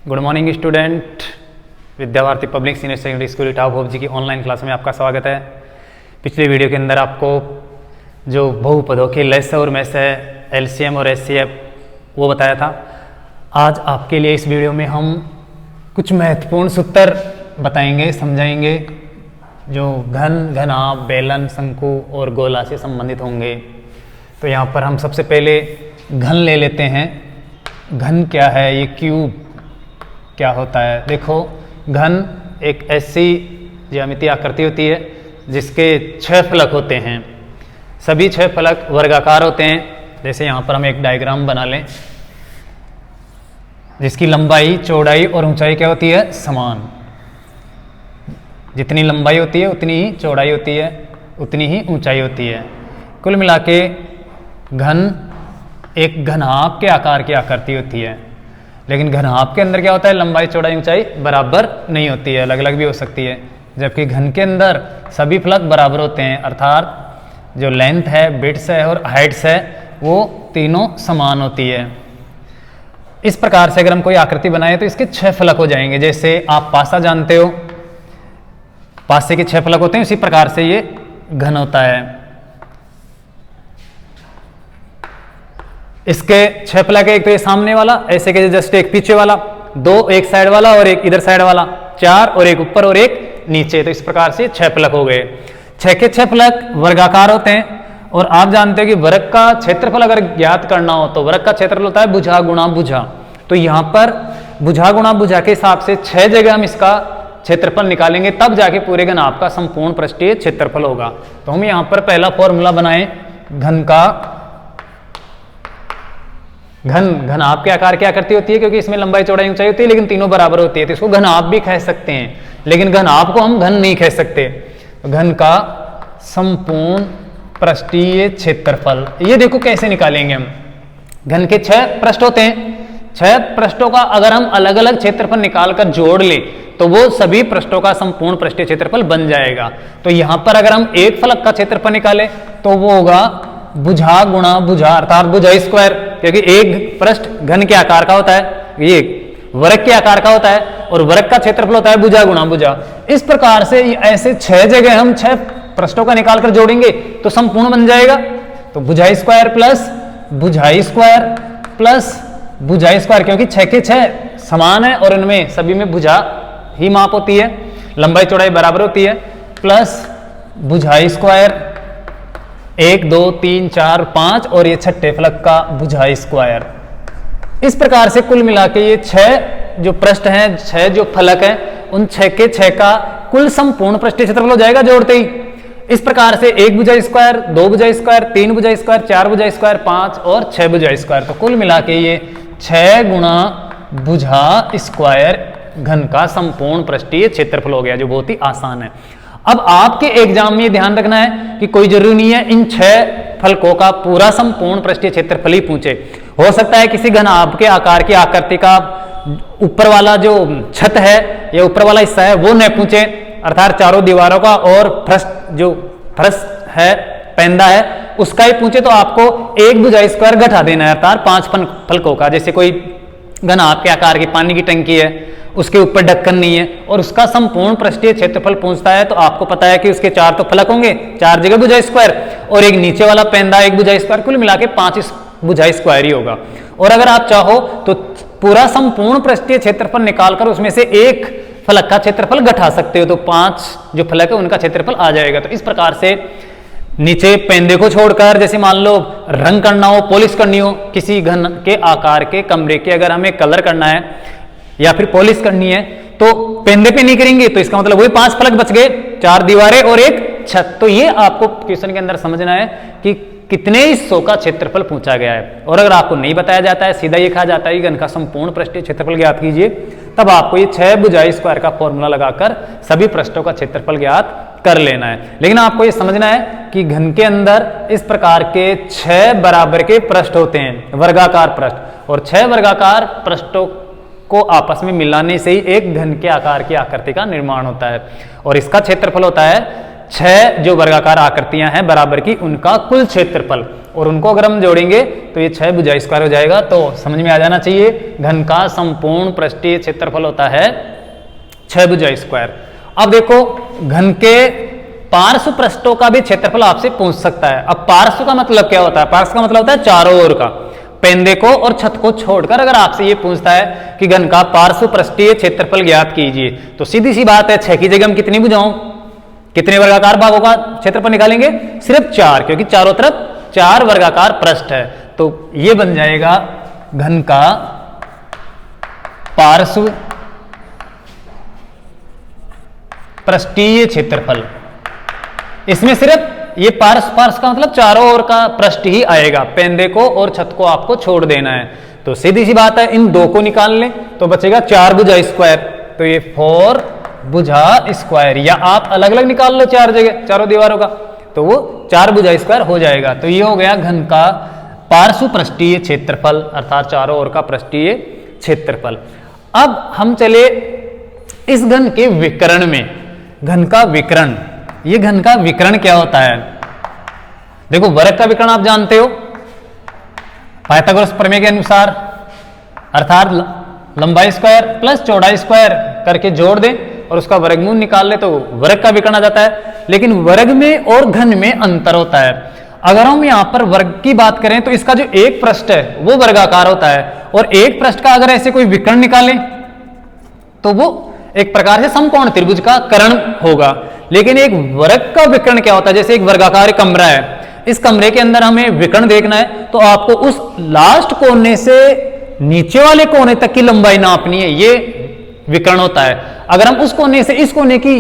Good morning student. Vidya Bharati public senior secondary school Etawah भोप जी की ऑनलाइन क्लास में आपका स्वागत है। पिछले वीडियो के अंदर आपको जो बहुपदों के लस और मैस है, एलसीएम और एचसीएफ वो बताया था। आज आपके लिए इस वीडियो में हम कुछ महत्वपूर्ण सूत्र बताएंगे, समझाएंगे जो घन, घनाभ, बेलन, शंकु और गोला से संबंधित होंगे। तो यहाँ पर हम सबसे पहले घन ले लेते हैं। घन क्या है, ये क्यूब क्या होता है। देखो, घन एक ऐसी ज्यामितीय आकृति होती है जिसके 6 फलक होते हैं। सभी 6 फलक वर्गाकार होते हैं। जैसे यहाँ पर हम एक डायग्राम बना लें जिसकी लंबाई, चौड़ाई और ऊंचाई क्या होती है, समान। जितनी लंबाई होती है उतनी ही चौड़ाई होती है, उतनी ही ऊंचाई होती है। कुल मिला के घन एक घनाभ के आकार की आकृति होती है। लेकिन घनाभ के अंदर क्या होता है, लंबाई, चौड़ाई, ऊंचाई बराबर नहीं होती है, अलग अलग भी हो सकती है। जबकि घन के अंदर सभी फलक बराबर होते हैं, अर्थात जो लेंथ है, विड्थ है और हाइट्स है वो तीनों समान होती है। इस प्रकार से अगर हम कोई आकृति बनाए तो इसके 6 फलक हो जाएंगे। जैसे आप पासा जानते हो, पासे के 6 फलक होते हैं, उसी प्रकार से ये घन होता है। इसके 6 फलक है, एक तो ये सामने वाला, ऐसे के जस्ट एक पीछे वाला, 2 एक साइड वाला और एक इधर साइड वाला, 4 और एक ऊपर और एक नीचे। तो इस प्रकार से 6 फलक हो गए। 6 के 6 फलक वर्गाकार होते हैं। और आप जानते हो कि वर्ग का क्षेत्रफल अगर ज्ञात करना हो तो वर्ग का क्षेत्रफल होता है भुजा गुणा भुजा। तो यहाँ पर भुजा गुणा भुजा के हिसाब से 6 जगह हम इसका क्षेत्रफल निकालेंगे, तब जाके पूरे घनाभ का संपूर्ण पृष्ठीय क्षेत्रफल होगा। तो हम यहाँ पर पहला फॉर्मूला बनाए घन का। घनाभ के आकार की आकृति होती है क्योंकि इसमें लंबाई, चौड़ाई, ऊंचाई होती है, लेकिन तीनों बराबर होती है, तो इसको घनाभ भी कह सकते हैं। लेकिन घनाभ को हम घन नहीं कह सकते। घन का संपूर्ण पृष्ठीय क्षेत्रफल, ये देखो कैसे निकालेंगे हम। घन के 6 पृष्ठ होते हैं। 6 पृष्ठों का अगर हम अलग अलग क्षेत्रफल निकालकर जोड़ ले तो वो सभी पृष्ठों का संपूर्ण पृष्ठीय क्षेत्रफल बन जाएगा। तो यहां पर अगर हम एक फलक का क्षेत्रफल निकाले तो वो होगा भुजा गुणा भुजा, अर्थात भुजा स्क्वायर, क्योंकि एक पृष्ठ घन के आकार का होता है, ये वर्ग के आकार का होता है, और वर्ग का क्षेत्रफल होता है भुजा गुणा भुजा। इस प्रकार से ऐसे 6 जगह हम 6 पृष्ठों का निकालकर जोड़ेंगे तो संपूर्ण बन जाएगा। तो भुजा स्क्वायर प्लस भुजा स्क्वायर प्लस भुजा स्क्वायर, क्योंकि 6 के 6 समान है और इनमें सभी में भुजा ही माप होती है, लंबाई चौड़ाई बराबर होती है, प्लस भुजा स्क्वायर 1 2 3 4 5 और ये 6ठे फलक का भुजा स्क्वायर। इस प्रकार से कुल मिला के ये 6 जो पृष्ठ हैं, 6 जो फलक हैं, उन 6 के 6 का कुल संपूर्ण पृष्ठीय क्षेत्रफल हो जाएगा जोड़ते ही। इस प्रकार से 1 भुजा स्क्वायर, 2 भुजा स्क्वायर, 3 भुजा स्क्वायर, 4 भुजा स्क्वायर, 5 और 6 भुजा स्क्वायर। तो कुल मिला के ये 6 गुणा भुजा स्क्वायर घन का संपूर्ण पृष्ठीय क्षेत्रफल हो गया, जो बहुत ही आसान है। अब आपके एग्जाम में ध्यान रखना है कि कोई जरूरी नहीं है इन 6 फलकों का पूरा संपूर्ण पृष्ठीय क्षेत्रफल ही पूछे। हो सकता है किसी घनाभ के आकार की आकृति का ऊपर वाला जो छत है या ऊपर वाला हिस्सा है वो न पूछे, अर्थात चारों दीवारों का और फर्श है, पेंदा है, उसका ही पूछे तो आपको 1 भुजा स्क्वायर घटा देना है, अर्थात 5 फलकों का। जैसे कोई घनाभ के आकार की पानी की टंकी है, उसके ऊपर ढक्कन नहीं है और उसका संपूर्ण पृष्ठीय क्षेत्रफल पूछता है, तो आपको पता है कि उसके 4 तो फलक होंगे, 4 जगह भुजा स्क्वायर, और एक नीचे वाला पेंदा 1 भुजा स्क्वायर, कुल मिला के 5 भुजा स्क्वायर ही होगा। और अगर आप चाहो तो पूरा संपूर्ण पृष्ठीय क्षेत्रफल निकालकर उसमें से एक फलक का क्षेत्रफल घटा सकते हो, तो 5 जो फलक है उनका क्षेत्रफल आ जाएगा। तो इस प्रकार से नीचे पेंदे को छोड़कर, जैसे मान लो रंग करना हो, पॉलिश करनी हो किसी घन के आकार के कमरे के, अगर हमें कलर करना है या फिर पॉलिश करनी है तो पेंदे पे नहीं करेंगे, तो इसका मतलब वही 5 फलक बच गए, 4 दीवारें और एक छत। तो ये आपको क्वेश्चन के अंदर समझना है कि कितने हिस्सों का क्षेत्रफल पूछा गया है। और अगर आपको नहीं बताया जाता है, सीधा ये कहा जाता है कि घन का संपूर्ण पृष्ठीय क्षेत्रफल ज्ञात कीजिए, तब आपको ये 6 भुजा स्क्वायर का फॉर्मूला लगाकर सभी पृष्ठों का क्षेत्रफल ज्ञात कर लेना है। लेकिन आपको ये समझना है कि घन के अंदर इस प्रकार के 6 बराबर के पृष्ठ होते हैं, वर्गाकार पृष्ठ, और 6 वर्गाकार पृष्ठों को आपस में मिलाने से ही एक घन के आकार की आकृति का निर्माण होता है। और इसका क्षेत्रफल होता है 6 जो वर्गाकार आकृतियां हैं बराबर की, उनका कुल क्षेत्रफल, और उनको अगर हम जोड़ेंगे तो ये 6 भुजा स्क्वायर हो जाएगा। तो समझ में आ जाना चाहिए घन का संपूर्ण पृष्ठीय क्षेत्रफल होता है 6 भुजा स्क्वायर। अब देखो घन के पार्श्व पृष्ठों का भी क्षेत्रफल आपसे पूछ सकता है। अब पार्श्व का मतलब क्या होता है? पार्श्व का मतलब होता है चारों ओर का, पेंदे को और छत को छोड़कर अगर आपसे ये पूछता है कि घन का पार्श्व पृष्ठीय क्षेत्रफल ज्ञात कीजिए, तो सीधी सी बात है 6 की जगह हम कितनी भुजाओं, कितने वर्गाकार भागों का क्षेत्रफल निकालेंगे? सिर्फ 4, क्योंकि चारों तरफ 4 वर्गाकार पृष्ठ है। तो ये बन जाएगा घन का पार्श्व पृष्ठीय क्षेत्रफल। इसमें सिर्फ ये पार्श्व का मतलब चारों ओर का पृष्ठ ही आएगा, पेंदे को और छत को आपको छोड़ देना है। तो सीधी सी बात है इन दो को निकाल लें तो बचेगा 4 भुजा स्क्वायर। तो ये 4 भुजा स्क्वायर, या आप अलग अलग निकाल लो 4 जगह चारों दीवारों का, तो वो 4 भुजा स्क्वायर हो जाएगा। तो ये हो गया घन का पार्श्व पृष्ठीय क्षेत्रफल अर्थात चारों ओर का पृष्ठीय क्षेत्रफल। अब हम चले इस घन के विकर्ण में। घन का विकर्ण, ये घन का विकर्ण क्या होता है? देखो वर्ग का विकर्ण आप जानते हो पाइथागोरस प्रमेय के अनुसार, अर्थात लंबाई स्क्वायर प्लस चौड़ाई स्क्वायर करके जोड़ दें और उसका वर्गमूल निकाल ले तो वर्ग का विकर्ण आ जाता है। लेकिन वर्ग में और घन में अंतर होता है। अगर हम यहां पर वर्ग की बात करें तो इसका जो एक पृष्ठ है वो वर्गाकार होता है, और एक पृष्ठ का अगर ऐसे कोई विकर्ण निकालें तो वो एक प्रकार से समकोण त्रिभुज का कर्ण होगा। लेकिन एक वर्ग का विकर्ण क्या होता है? जैसे एक वर्गाकार कमरा है, इस कमरे के अंदर हमें विकर्ण देखना है तो आपको उस लास्ट कोने से नीचे वाले कोने तक की लंबाई नापनी है, ये विकर्ण होता है। अगर हम उस कोने से इस कोने की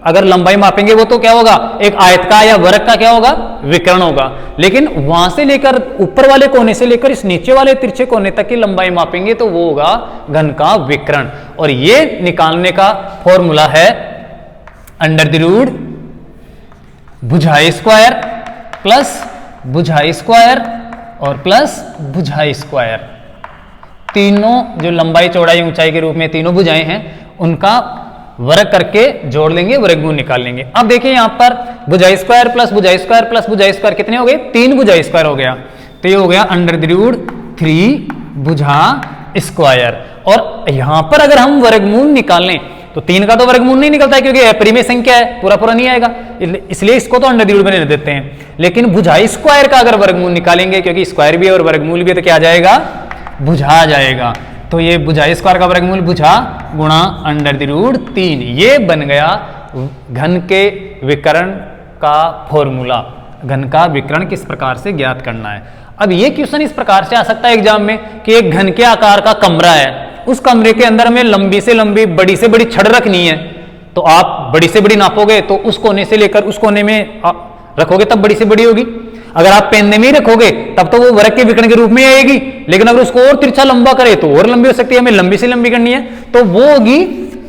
अगर लंबाई मापेंगे वो तो क्या होगा? एक आयत का या वर्ग का क्या होगा? विकर्ण होगा। लेकिन वहां से लेकर ऊपर वाले कोने से लेकर इस नीचे वाले तिरछे कोने तक की लंबाई मापेंगे तो वो होगा घन का विकर्ण। और ये निकालने का फॉर्मूला है अंडर द रूट भुजा स्क्वायर प्लस भुजा स्क्वायर और प्लस भुजा स्क्वायर। तीनों जो लंबाई चौड़ाई ऊंचाई के रूप में तीनों भुजाएं हैं उनका वर्ग करके जोड़ लेंगे, वर्गमूल निकाल लेंगे। अब देखिए यहां पर भुजा स्क्वायर प्लस भुजा स्क्वायर प्लस भुजा स्क्वायर कितने हो गए? 3 भुजा स्क्वायर हो गया। तो ये हो गया अंडर द रूट 3 भुजा स्क्वायर। और यहां पर अगर हम वर्गमूल निकाल लें तो 3 का तो वर्गमूल नहीं निकलता है क्योंकि अपरिमेय संख्या है, पूरा पूरा नहीं आएगा, इसलिए इसको तो अंडर द रूट में देते हैं। लेकिन भुजा स्क्वायर का अगर वर्गमूल निकालेंगे, क्योंकि स्क्वायर भी है और वर्गमूल भी है, तो क्या आ जाएगा? भुजा आ जाएगा। तो ये भुजा स्क्वायर का वर्गमूल भुजा गुणा अंडर द रूट 3, ये बन गया घन के विकर्ण का फॉर्मूला। घन का विकर्ण किस प्रकार से ज्ञात करना है। अब ये क्वेश्चन इस प्रकार से आ सकता है एग्जाम में कि एक घन के आकार का कमरा है, उस कमरे के अंदर हमें लंबी से लंबी बड़ी से बड़ी छड़ रखनी है, तो आप बड़ी से बड़ी नापोगे तो उस कोने से लेकर उस कोने में रखोगे तब बड़ी से बड़ी होगी। अगर आप पेंदे में ही रखोगे तब तो वो वर्ग के विकर्ण के रूप में आएगी, लेकिन अगर उसको और तिरछा लंबा करे तो और लंबी हो सकती है, हमें लंबी से लंबी करनी है तो वो होगी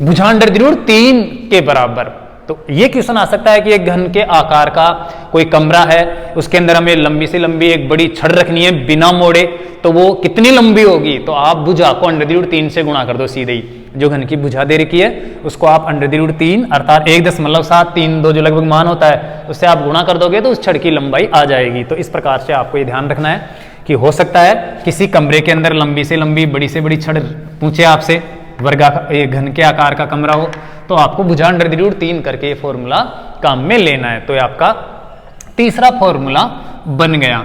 भुजा अंडर द रूट 3 के बराबर। तो ये क्वेश्चन आ सकता है कि एक घन के आकार का कोई कमरा है, उसके अंदर हमें लंबी से लंबी एक बड़ी छड़ रखनी है बिना मोड़े, तो वो कितनी लंबी होगी? तो आप भुजा को अंडर द रूट 3 से गुणा कर दो सीधे ही। जो घन की भुजा दे रखी है उसको आप अंडर द रूट 3 अर्थात 1.732 जो लगभग मान होता है उससे आप गुणा कर दोगे तो उस छड़ की लंबाई आ जाएगी। तो इस प्रकार से आपको ये ध्यान रखना है कि हो सकता है किसी कमरे के अंदर लंबी से लंबी बड़ी से बड़ी छड़ पूछे आपसे, घन के आकार का कमरा हो, तो आपको भुजा अंडर द रूट 3 करके ये फॉर्मूला काम में लेना है। तो ये आपका तीसरा फॉर्मूला बन गया।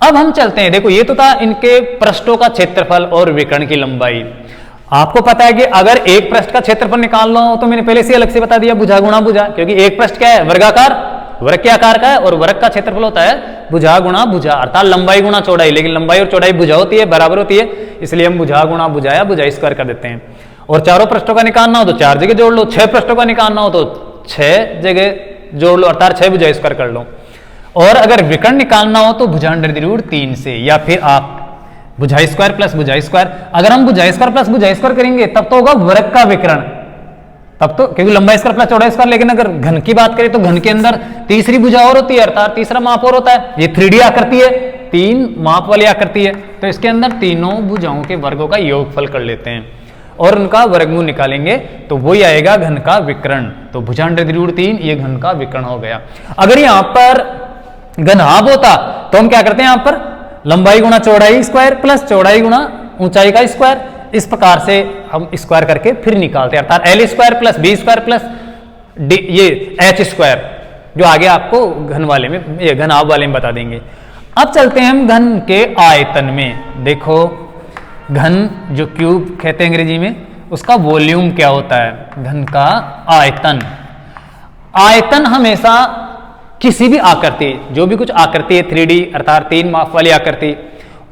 अब हम चलते हैं, देखो ये तो था इनके पृष्ठों का क्षेत्रफल और विकर्ण की लंबाई। आपको पता है कि अगर एक पृष्ठ का क्षेत्रफल निकालना हो तो मैंने पहले से अलग से बता दिया भुजा गुणा भुजा, क्योंकि एक पृष्ठ क्या है? वर्गाकार, वर्ग के आकार का है, और वर्ग का क्षेत्रफल होता है भुजा गुणा भुजा अर्थात लंबाई गुणा चौड़ाई। लेकिन लंबाई और चौड़ाई भुजा होती है, बराबर होती है, इसलिए हम भुजा गुणा भुजा या भुजा स्क्वायर कर देते हैं। और चारों पृष्ठों का निकालना हो तो 4 जगह जोड़ लो, 6 पृष्ठों का निकालना हो तो 6 जगह जोड़ लो अर्थात 6 भुजा स्क्वायर कर लो। और अगर विकर्ण निकालना हो तो भुजा अंडर द रूट 3 से, या फिर आप भुजा स्क्वायर प्लस भुजा स्क्वायर। अगर हम भुजा स्क्वायर प्लस भुजा स्क्वायर करेंगे तब तो होगा वर्ग का विकर्ण, तब तो क्योंकि लंबाई स्क्वायर प्लस चौड़ाई स्क्वायर। लेकिन अगर घन की बात करें तो घन के अंदर तीसरी भुजा और होती है अर्थात तीसरा माप और होता है। ये 3D आकृति है, 3 माप वाली आकृति है, तो इसके अंदर तीनों भुजाओं के वर्गों का योगफल कर लेते हैं और उनका वर्गमूल निकालेंगे तो वही आएगा घन का विकर्ण। तो भुजा अंडर द रूट 3 ये घन का विकर्ण हो गया। अगर यहां पर घनाभ होता तो हम क्या करते हैं, यहां पर लंबाई गुणा चौड़ाई स्क्वायर प्लस चौड़ाई गुणा ऊंचाई का स्क्वायर, इस प्रकार से हम स्क्वायर करके फिर निकालते हैं, अर्थात L square plus B square plus ये एच स्क्वायर, जो आगे आपको घन वाले में, ये घनाभ वाले में बता देंगे। अब चलते हैं हम घन के आयतन में। देखो घन जो क्यूब कहते हैं अंग्रेजी में, उसका वॉल्यूम क्या होता है, घन का आयतन। आयतन हमेशा किसी भी आकृति, जो भी कुछ आकृति है 3D अर्थात 3 माप वाली आकृति,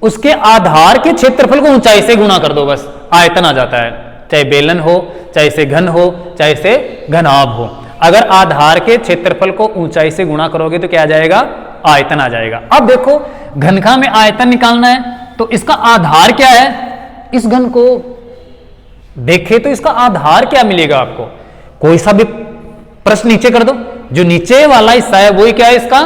उसके आधार के क्षेत्रफल को ऊंचाई से गुणा कर दो, बस आयतन आ जाता है। चाहे बेलन हो, चाहे से घन हो, चाहे से घनाभ हो, अगर आधार के क्षेत्रफल को ऊंचाई से गुणा करोगे तो क्या आ जाएगा, आयतन आ जाएगा। अब देखो घनका में आयतन निकालना है तो इसका आधार क्या है, इस घन को देखे तो इसका आधार क्या मिलेगा आपको, कोई सा भी प्रश्न नीचे कर दो, जो नीचे वाला हिस्सा है वही क्या है, इसका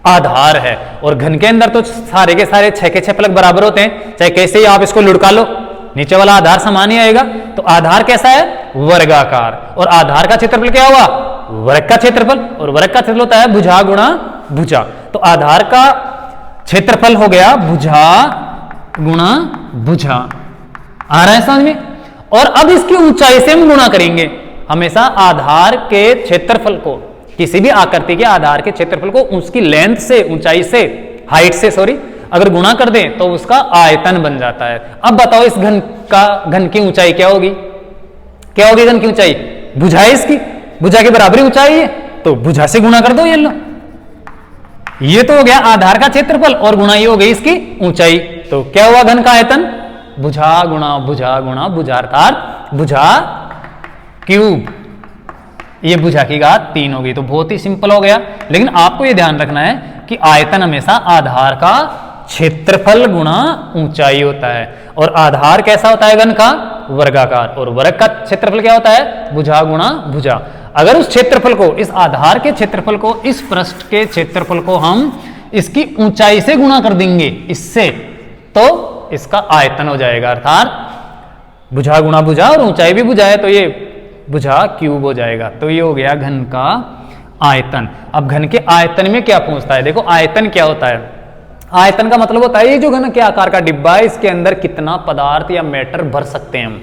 आधार है। और घन के अंदर तो सारे के सारे 6 के 6 फलक बराबर होते हैं, चाहे कैसे ही आप इसको लुढ़का लो, नीचे वाला आधार समान ही आएगा। तो आधार कैसा है, वर्गाकार, और आधार का क्षेत्रफल क्या हुआ, वर्ग का क्षेत्रफल, और वर्ग का क्षेत्रफल होता है भुजा गुणा भुजा। तो आधार का क्षेत्रफल हो गया भुजा गुणा भुजा, आ रहा है समझ में। और अब इसकी ऊंचाई से हम गुणा करेंगे, हमेशा आधार के क्षेत्रफल को, किसी भी आकृति के आधार के क्षेत्रफल को उसकी लेंथ से, ऊंचाई से, हाइट से सॉरी, अगर गुणा कर दें तो उसका आयतन बन जाता है। अब बताओ इस घन की ऊंचाई क्या होगी, क्या होगी घन की ऊंचाई, भुजा है इसकी, भुजा के बराबर ऊंचाई है, तो भुजा से गुणा कर दो, ये लो, ये तो हो गया आधार का क्षेत्रफल और गुणा ये हो गई इसकी ऊंचाई। तो क्या हुआ घन का आयतन, भुजा गुणा भुजा अर्थात भुजा क्यूब, ये भुजा की घात 3 होगी। तो बहुत ही सिंपल हो गया, लेकिन आपको ये ध्यान रखना है कि आयतन हमेशा आधार का क्षेत्रफल गुणा ऊंचाई होता है, और आधार कैसा होता है घन का, वर्गाकार, और वर्ग का क्षेत्रफल क्या होता है, भुजा गुणा भुजा। अगर उस क्षेत्रफल को, इस आधार के क्षेत्रफल को, इस पृष्ठ के क्षेत्रफल को हम इसकी ऊंचाई से गुणा कर देंगे इससे, तो इसका आयतन हो जाएगा, अर्थात भुजा गुणा भुजा, और ऊंचाई भी भुजा है तो ये भुजा क्यूब हो जाएगा। तो ये हो गया घन का आयतन। अब घन के आयतन में क्या पूछता है, देखो आयतन क्या होता है, आयतन का मतलब होता है ये जो घन के आकार का डिब्बा है, इसके अंदर कितना पदार्थ या मैटर भर सकते हैं हम,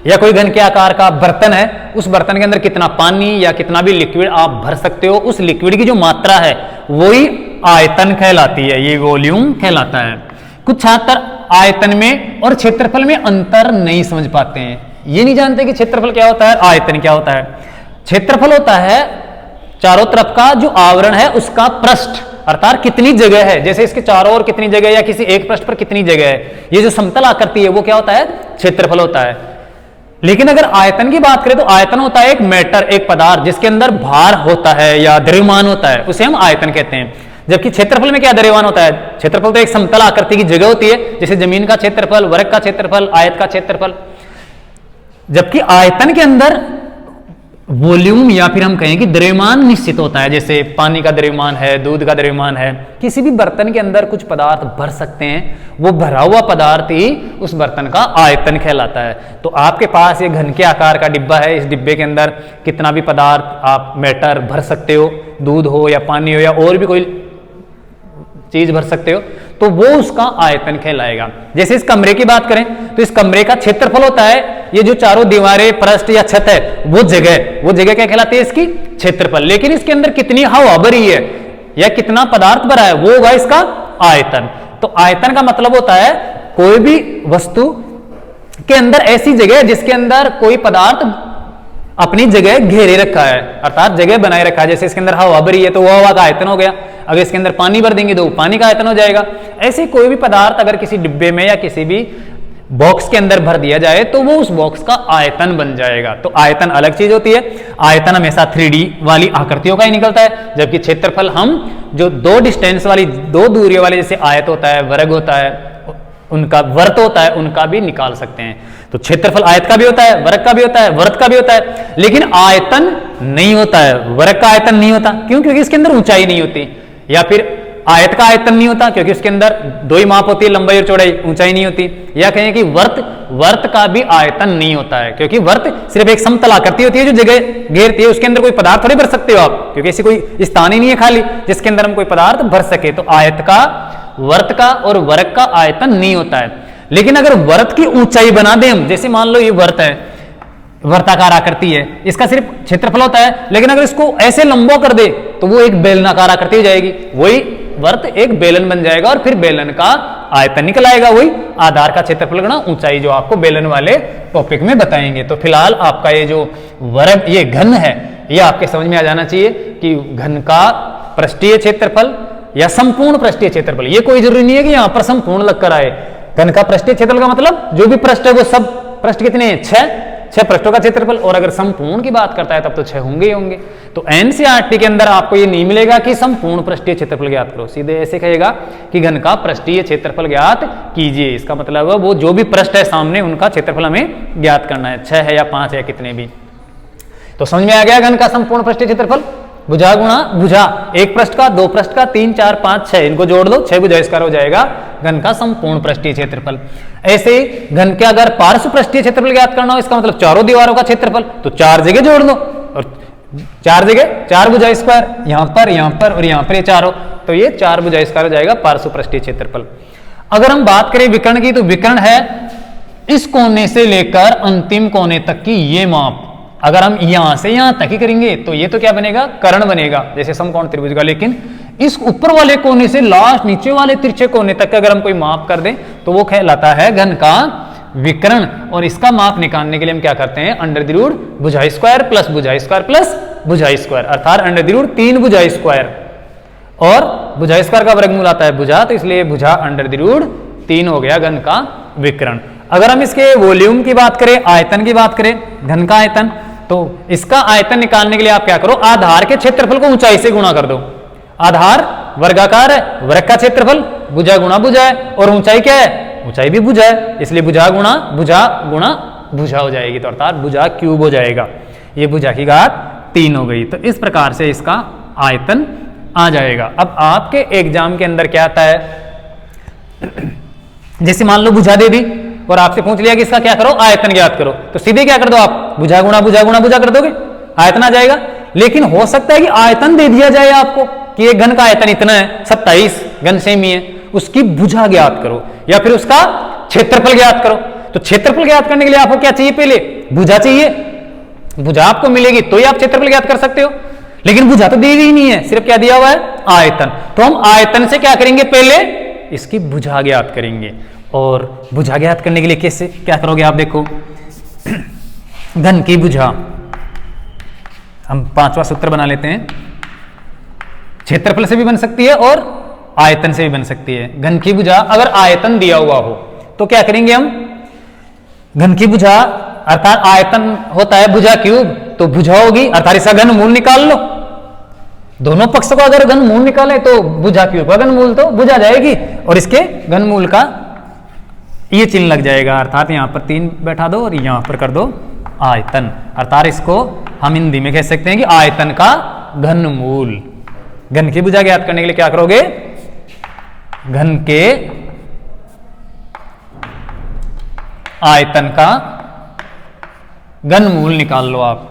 या कोई घन के आकार का बर्तन है, उस बर्तन के अंदर कितना पानी या कितना भी लिक्विड आप भर सकते हो, उस लिक्विड की जो मात्रा है वही आयतन कहलाती है, ये वॉल्यूम कहलाता है। कुछ छात्र आयतन में और क्षेत्रफल में अंतर नहीं समझ पाते हैं, ये नहीं जानते कि क्षेत्रफल क्या होता है, आयतन क्या होता है। क्षेत्रफल होता है चारों तरफ का जो आवरण है उसका पृष्ठ, अर्थात कितनी जगह है, जैसे इसके चारों ओर कितनी जगह या किसी एक पृष्ठ पर कितनी जगह है, ये जो समतल आकृति है वो क्या होता है, क्षेत्रफल होता है। लेकिन अगर आयतन की बात करें तो आयतन होता है एक मैटर, एक पदार्थ जिसके अंदर भार होता है या द्रव्यमान होता है, उसे हम आयतन कहते हैं। जबकि क्षेत्रफल में क्या द्रव्यमान होता है, क्षेत्रफल तो एक समतल आकृति की जगह होती है, जैसे जमीन का क्षेत्रफल, वर्ग का क्षेत्रफल, आयत का क्षेत्रफल। जबकि आयतन के अंदर वॉल्यूम या फिर हम कहें कि द्रव्यमान निश्चित होता है, जैसे पानी का द्रव्यमान है, दूध का द्रव्यमान है। किसी भी बर्तन के अंदर कुछ पदार्थ भर सकते हैं, वो भरा हुआ पदार्थ ही उस बर्तन का आयतन कहलाता है। तो आपके पास ये घन के आकार का डिब्बा है, इस डिब्बे के अंदर कितना भी पदार्थ आप मैटर भर सकते हो, दूध हो या पानी हो या और भी कोई चीज भर सकते हो, तो वो उसका आयतन कहलाएगा। जैसे इस कमरे की बात करें तो इस कमरे का क्षेत्रफल होता है, ये जो चारों दीवारें, पृष्ठ या छत है, वो जगह क्या कहलाती है, इसकी क्षेत्रफल। लेकिन इसके अंदर कितनी हवा भरी है या कितना पदार्थ भरा है, वो होगा इसका आयतन। तो आयतन का मतलब होता है कोई भी वस्तु के अंदर ऐसी जगह जिसके अंदर कोई पदार्थ अपनी जगह घेरे रखा है, अर्थात जगह बनाए रखा है। जैसे इसके अंदर हवा भरी है तो वह हवा का आयतन हो गया, अगर इसके अंदर पानी भर देंगे तो पानी का आयतन हो जाएगा। ऐसे कोई भी पदार्थ अगर किसी डिब्बे में या किसी भी बॉक्स के अंदर भर दिया जाए तो वो उस बॉक्स का आयतन बन जाएगा। तो आयतन अलग चीज होती है, आयतन हमेशा 3D वाली आकृतियों का ही निकलता है, जबकि क्षेत्रफल हम जो दो डिस्टेंस वाली, दो दूरियों वाले, जैसे आयत होता है, वर्ग होता है, उनका वर्त होता है, उनका भी निकाल सकते हैं। तो क्षेत्रफल आयत का भी होता है, वर्ग का भी होता है, वर्त का भी होता है, लेकिन आयतन नहीं होता है, वर्ग का आयतन नहीं होता। क्यों? क्योंकि इसके अंदर ऊंचाई नहीं होती, या फिर आयत का आयतन नहीं होता क्योंकि उसके अंदर दो ही माप होती है, लंबाई और चौड़ाई, ऊंचाई नहीं होती। या कहें कि वर्त का भी आयतन नहीं होता है, क्योंकि वर्त सिर्फ एक समतल आकृति होती है जो जगह घेरती है, उसके अंदर कोई पदार्थ थोड़ी भर सकते हो आप, क्योंकि ऐसी कोई स्थान ही नहीं है खाली जिसके अंदर हम कोई पदार्थ भर सके। तो आयत का वर्त का और वर्ग का आयतन नहीं होता है। लेकिन अगर वर्त की ऊंचाई बना दें हम, जैसे मान लो ये वर्त है, वर्ताकार आकृति है, इसका सिर्फ क्षेत्रफल होता है, लेकिन अगर इसको ऐसे लंबा कर दे तो वो एक बेलनाकार आकृति हो जाएगी, वही वर्त एक बेलन बन जाएगा और फिर बेलन का आयतन निकल आएगा, वही आधार का क्षेत्रफल गुणा ऊंचाई, जो आपको बेलन वाले टॉपिक में बताएंगे। तो फिलहाल आपका ये जो वर्ग, ये घन है, ये आपके समझ में आ जाना चाहिए कि घन का पृष्ठीय क्षेत्रफल या संपूर्ण पृष्ठीय क्षेत्रफल, ये कोई जरूरी नहीं है कि यहां पर संपूर्ण लगकर आए। घन का पृष्ठीय क्षेत्रफल का मतलब जो भी पृष्ठ है वो सब पृष्ठ कितने हैं, 6 पृष्ठों का क्षेत्रफल, और अगर संपूर्ण की बात करता है तब तो 6 होंगे ही होंगे। तो एनसीईआरटी के अंदर आपको ये नहीं मिलेगा कि संपूर्ण पृष्ठीय क्षेत्रफल ज्ञात करो, सीधे ऐसे कहेगा कि घन का पृष्ठीय क्षेत्रफल ज्ञात कीजिए। इसका मतलब है वो जो भी पृष्ठ है सामने उनका क्षेत्रफल हमें ज्ञात करना है, 6 है या 5 है, कितने भी। तो समझ में आ गया घन का संपूर्ण पृष्ठीय क्षेत्रफल, भुजा गुणा भुजा, एक पृष्ठ का, दो पृष्ठ का, 3 4 5 6, इनको जोड़ दो, 6 भुजा स्क्वायर हो जाएगा घन का संपूर्ण पृष्ठीय क्षेत्रफल। ऐसे ही घन के अगर पार्श्व पृष्ठीय क्षेत्रफल ज्ञात करना हो, इसका मतलब चारों दीवारों का क्षेत्रफल, तो 4 जगह जोड़ दो और 4 जगह 4 भुजा स्क्वायर, यहां पर और यहां पर ये चारों, तो ये 4 भुजा स्क्वायर हो जाएगा पार्श्व पृष्ठीय क्षेत्रफल। अगर हम बात करें विकर्ण की, तो विकर्ण है इस कोने से लेकर अंतिम कोने तक की ये माप। अगर हम यहां से यहां तक ही करेंगे तो ये तो क्या बनेगा, कर्ण बनेगा, जैसे समकोण त्रिभुज का। लेकिन इस ऊपर वाले कोने से लास्ट नीचे वाले तिरछे कोने तक अगर हम कोई माप कर दें तो वो कहलाता है घन का विकर्ण। और इसका माप निकालने के लिए हम क्या करते हैं, अंडर द रूट भुजा स्क्वायर प्लस भुजा स्क्वायर प्लस भुजा स्क्वायर, अर्थात अंडर द रूट 3 भुजा स्क्वायर, और भुजा स्क्वायर का वर्गमूल आता है भुजा, तो इसलिए भुजा अंडर द रूट 3 हो गया घन का विकर्ण। अगर हम इसके वॉल्यूम की बात करें, आयतन की बात करें, घन का आयतन, तो इसका आयतन निकालने के लिए आप क्या करो, आधार के क्षेत्रफल को ऊंचाई से गुणा कर दो। आधार वर्गाकार है, वर्ग का क्षेत्रफल भुजा गुणा भुजा है, और ऊंचाई क्या है, ऊंचाई भी भुजा है, इसलिए भुजा गुणा भुजा हो जाएगी, तो अर्थात भुजा क्यूब हो जाएगा। ये भुजा की घात 3 हो गई। तो इस प्रकार से इसका आयतन आ जाएगा। अब आपके एग्जाम के अंदर क्या आता है, जैसे मान लो भुजा दे दी और आपसे पूछ लिया कि इसका क्या करो, आयतन ज्ञात करो, तो सीधे क्या कर दो आप, भुजा गुणा भुजा कर दोगे, आयतन आ जाएगा। लेकिन हो सकता है कि आयतन दे दिया जाए आपको कि एक घन का आयतन इतना है, 27 घन सेमी है, उसकी भुजा ज्ञात करो या फिर उसका क्षेत्रफल ज्ञात करो। तो क्षेत्रफल ज्ञात करने के लिए आपको क्या चाहिए, पहले भुजा चाहिए, भुजा आपको मिलेगी तो ही आप क्षेत्रफल ज्ञात कर सकते हो। लेकिन भुजा तो दी ही नहीं है, सिर्फ क्या दिया हुआ है, आयतन। तो हम आयतन से क्या करेंगे, पहले इसकी भुजा ज्ञात करेंगे। और भुजा ज्ञात करने के लिए कैसे क्या करोगे आप, देखो घन की भुजा, हम 5वां सूत्र बना लेते हैं, क्षेत्रफल से भी बन सकती है और आयतन से भी बन सकती है। घन की भुजा अगर आयतन दिया हुआ हो तो क्या करेंगे हम, घन की भुजा अर्थात आयतन होता है भुजा क्यूब, तो भुजा होगी अर्थात इसका घन मूल निकाल लो। दोनों पक्षों का अगर घन मूल निकाले तो भुजा क्यूब का घन मूल तो भुजा जाएगी, और इसके घन मूल का ये चिन्ह लग जाएगा, अर्थात यहां पर 3 बैठा दो और यहां पर कर दो आयतन। अर्थात इसको हम हिंदी में कह सकते हैं कि आयतन का घन मूल। घन की भुजा ज्ञात करने के लिए क्या करोगे, घन के आयतन का घन मूल निकाल लो आप,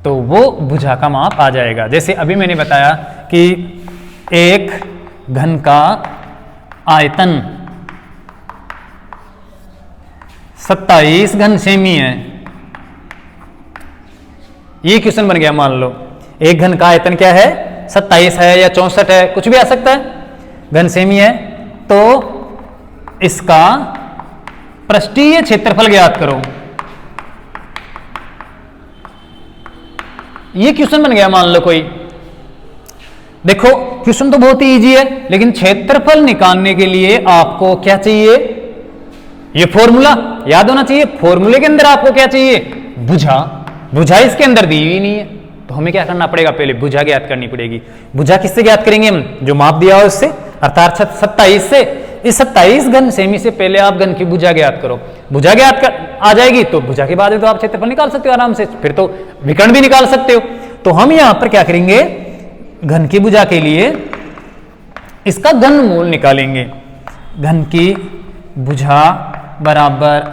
तो वो भुजा का माप आ जाएगा। जैसे अभी मैंने बताया कि एक घन का आयतन 27 घन सेमी है, ये क्वेश्चन बन गया। मान लो एक घन का आयतन क्या है, 27 है या 64 है, कुछ भी आ सकता है, घन सेमी है, तो इसका पृष्ठीय क्षेत्रफल ज्ञात करो। ये क्वेश्चन बन गया। मान लो कोई, देखो क्वेश्चन तो बहुत ही इजी है, लेकिन क्षेत्रफल निकालने के लिए आपको क्या चाहिए, ये फॉर्मूला याद होना चाहिए। फॉर्मूले के अंदर आपको क्या चाहिए, भुजा। भुजा इसके अंदर दी हुई नहीं है, तो हमें क्या करना पड़ेगा, पहले भुजा ज्ञात करनी पड़ेगी। भुजा किससे ज्ञात करेंगे हम, जो माप दिया हो उससे, अर्थात 27 से। इस 27 घन सेमी से पहले आप घन की भुजा ज्ञात करो। भुजा ज्ञात आ जाएगी तो भुजा के बाद तो आप क्षेत्रफल निकाल सकते हो आराम से, फिर तो विकर्ण भी निकाल सकते हो। तो हम यहां पर क्या करेंगे, घन की भुजा के लिए इसका घन मूल निकालेंगे। घन की भुजा बराबर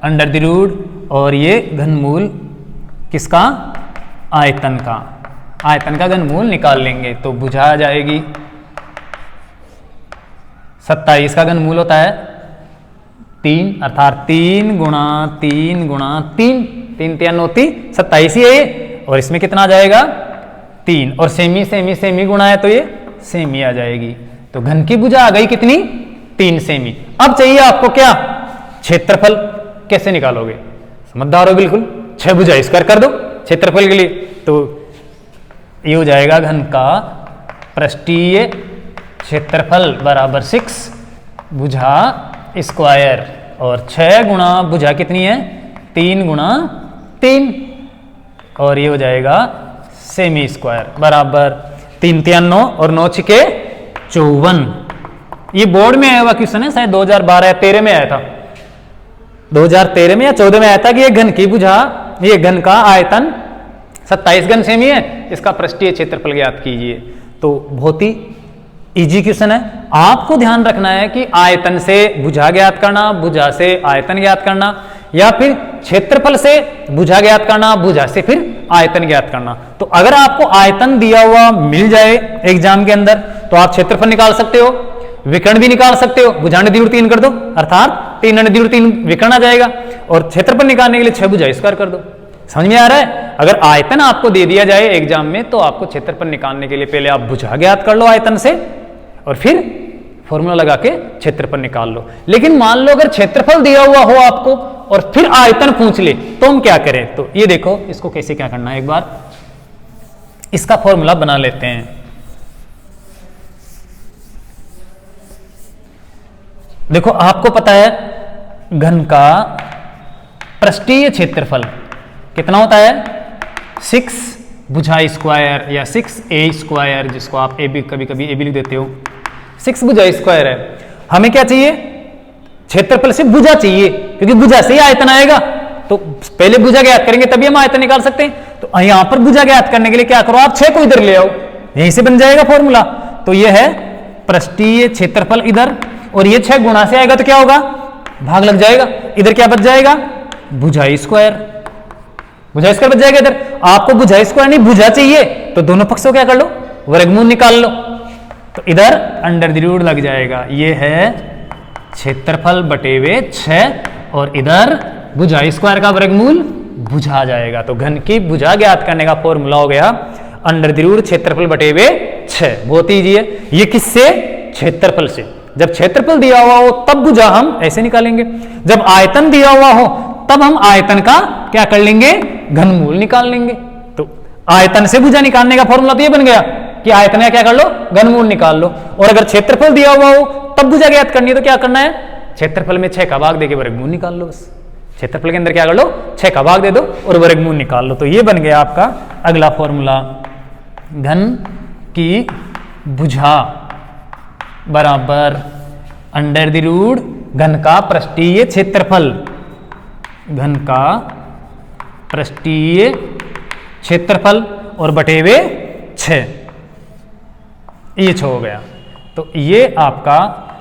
अंडर द रूट, और ये घन मूल किसका, आयतन का। आयतन का घन मूल निकाल लेंगे तो भुजा आ जाएगी 27 का घनमूल होता है 3, अर्थात 3 गुणा 3 गुणा 3, 3 3 होती 27 ही है ये, और इसमें कितना आ जाएगा 3, और सेमी सेमी सेमी गुणा है तो ये सेमी आ जाएगी। तो घन की भुजा आ गई कितनी 3 सेमी। अब चाहिए आपको क्या क्षेत्रफल, कैसे निकालोगे, समझदार हो बिल्कुल। 6 भुजा स्क्वायर कर दो क्षेत्रफल के लिए, तो ये हो जाएगा घन का पृष्ठीय क्षेत्रफल बराबर 6 भुजा स्क्वायर, और 6 गुणा भुजा कितनी है 3 गुणा 3, और ये हो जाएगा सेमी स्क्वायर बराबर 3 3 9 और 9 6 54। ये बोर्ड में आया हुआ क्वेश्चन है, शायद 2012 या 13 में आया था, 2013 में या 14 में आया था कि ये घन की भुजा, ये घन का आयतन 27 घन सेमी है, इसका पृष्ठीय क्षेत्रफल ज्ञात कीजिए। तो बहुत ही इजी क्वेश्चन है। आपको ध्यान रखना है कि आयतन से भुजा ज्ञात करना, भुजा से आयतन ज्ञात करना, या फिर क्षेत्रफल से भुजा ज्ञात करना, भुजा से फिर आयतन ज्ञात करना। तो अगर आपको आयतन दिया हुआ मिल जाए एग्जाम के अंदर तो आप क्षेत्रफल निकाल सकते हो, विकर्ण भी निकाल सकते हो, भुजा ने 3 कर दो, अर्थात 3 ने 3 विकर्ण आ जाएगा, और क्षेत्रफल निकालने के लिए 6 भुजा स्क्वायर कर दो। समझ में आ रहा है? अगर आयतन आपको दे दिया जाए एग्जाम में तो आपको क्षेत्रफल निकालने के लिए पहले आप भुजा ज्ञात कर लो आयतन से, और फिर फॉर्मूला लगा के क्षेत्रफल निकाल लो। लेकिन मान लो अगर क्षेत्रफल दिया हुआ हो आपको और फिर आयतन पूछ ले तो हम क्या करें? तो ये देखो इसको कैसे क्या करना है, एक बार इसका फॉर्मूला बना लेते हैं। देखो आपको पता है घन का पृष्ठीय क्षेत्रफल कितना होता है 6 भुजा स्क्वायर या 6a स्क्वायर, जिसको आप ए बी कभी कभी ए बी लिख देते हो, 6 भुजा स्क्वायर है। हमें क्या चाहिए? क्षेत्रफल से भुजा चाहिए, क्योंकि भुजा से ही आयतन आएगा। तो पहले भुजा ज्ञात करेंगे तभी हम आयतन निकाल सकते हैं। तो यहां पर भुजा ज्ञात करने के लिए क्या करो, आप 6 को इधर ले आओ, यहीं से बन जाएगा फॉर्मूला। तो यह है पृष्ठीय क्षेत्रफल इधर, और ये 6 गुणा से आएगा तो क्या होगा, भाग लग जाएगा, इधर क्या बच जाएगा भुजा स्क्वायर, भुजा स्क्वायर बच जाएगा इधर। आपको भुजा स्क्वायर नहीं भुजा चाहिए तो दोनों पक्षों क्या कर लो, वर्गमूल निकाल लो, तो इधर अंडर द रूट लग जाएगा। ये है क्षेत्रफल बटे हुए 6, और इधर भुजा स्क्वायर का वर्गमूल भुजा आ जाएगा। तो घन की भुजा ज्ञात करने का फॉर्मूला हो गया अंडर द रूट क्षेत्रफल बटे हुए 6। बहुत ईजी है ये, किससे? क्षेत्रफल से। जब क्षेत्रफल दिया हुआ हो तब भुजा हम ऐसे निकालेंगे, जब आयतन दिया हुआ हो तब हम आयतन का क्या कर लेंगे, घनमूल निकाल लेंगे। तो आयतन से भुजा निकालने का फॉर्मूला तो ये बन गया कि आयतन का क्या कर लो, घनमूल निकाल लो। और अगर क्षेत्रफल दिया हुआ हो तब भुजा ज्ञात करनी है तो क्या करना है, क्षेत्रफल में 6 का भाग देके वर्गमूल निकाल लो। बस क्षेत्रफल के अंदर क्या कर लो, 6 का भाग दे दो और वर्गमूल निकाल लो। तो ये बन गया आपका अगला फॉर्मूला, घन की भुजा बराबर अंडर द रूट घन का पृष्ठीय क्षेत्रफल, घन का पृष्ठीय क्षेत्रफल और बटे हुए 6, ये 6 हो गया। तो ये आपका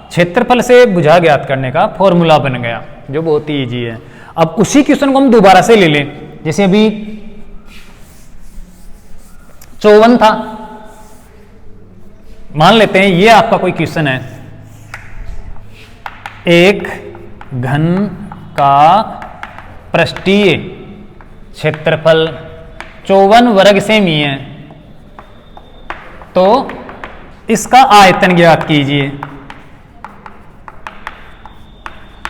क्षेत्रफल से भुजा ज्ञात करने का फॉर्मूला बन गया, जो बहुत ही इजी है। अब उसी क्वेश्चन को हम दोबारा से ले लें, जैसे अभी 54 था, मान लेते हैं ये आपका कोई क्वेश्चन है, एक घन का पृष्ठीय क्षेत्रफल 54 वर्ग सेमी है, तो इसका आयतन ज्ञात कीजिए।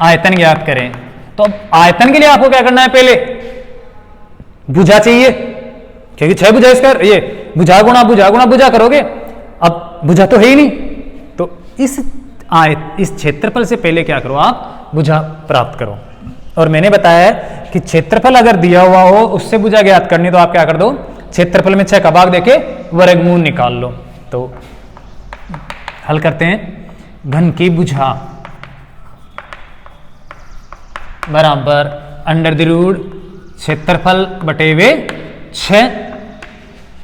आयतन ज्ञात करें तो अब आयतन के लिए आपको क्या करना है, पहले भुजा चाहिए, क्योंकि 6 भुजा इसका ये भुजा गुणा भुजा गुणा भुजा करोगे, अब भुजा तो है ही नहीं। तो इस क्षेत्रफल से पहले क्या करो, आप भुजा प्राप्त करो। और मैंने बताया है कि क्षेत्रफल अगर दिया हुआ हो उससे भुजा ज्ञात करनी, तो आप क्या कर दो, क्षेत्रफल में 6 का भाग देके वर्गमूल निकाल लो। तो हल करते हैं, घन की भुजा बराबर अंडर द रूट क्षेत्रफल बटे हुए 6,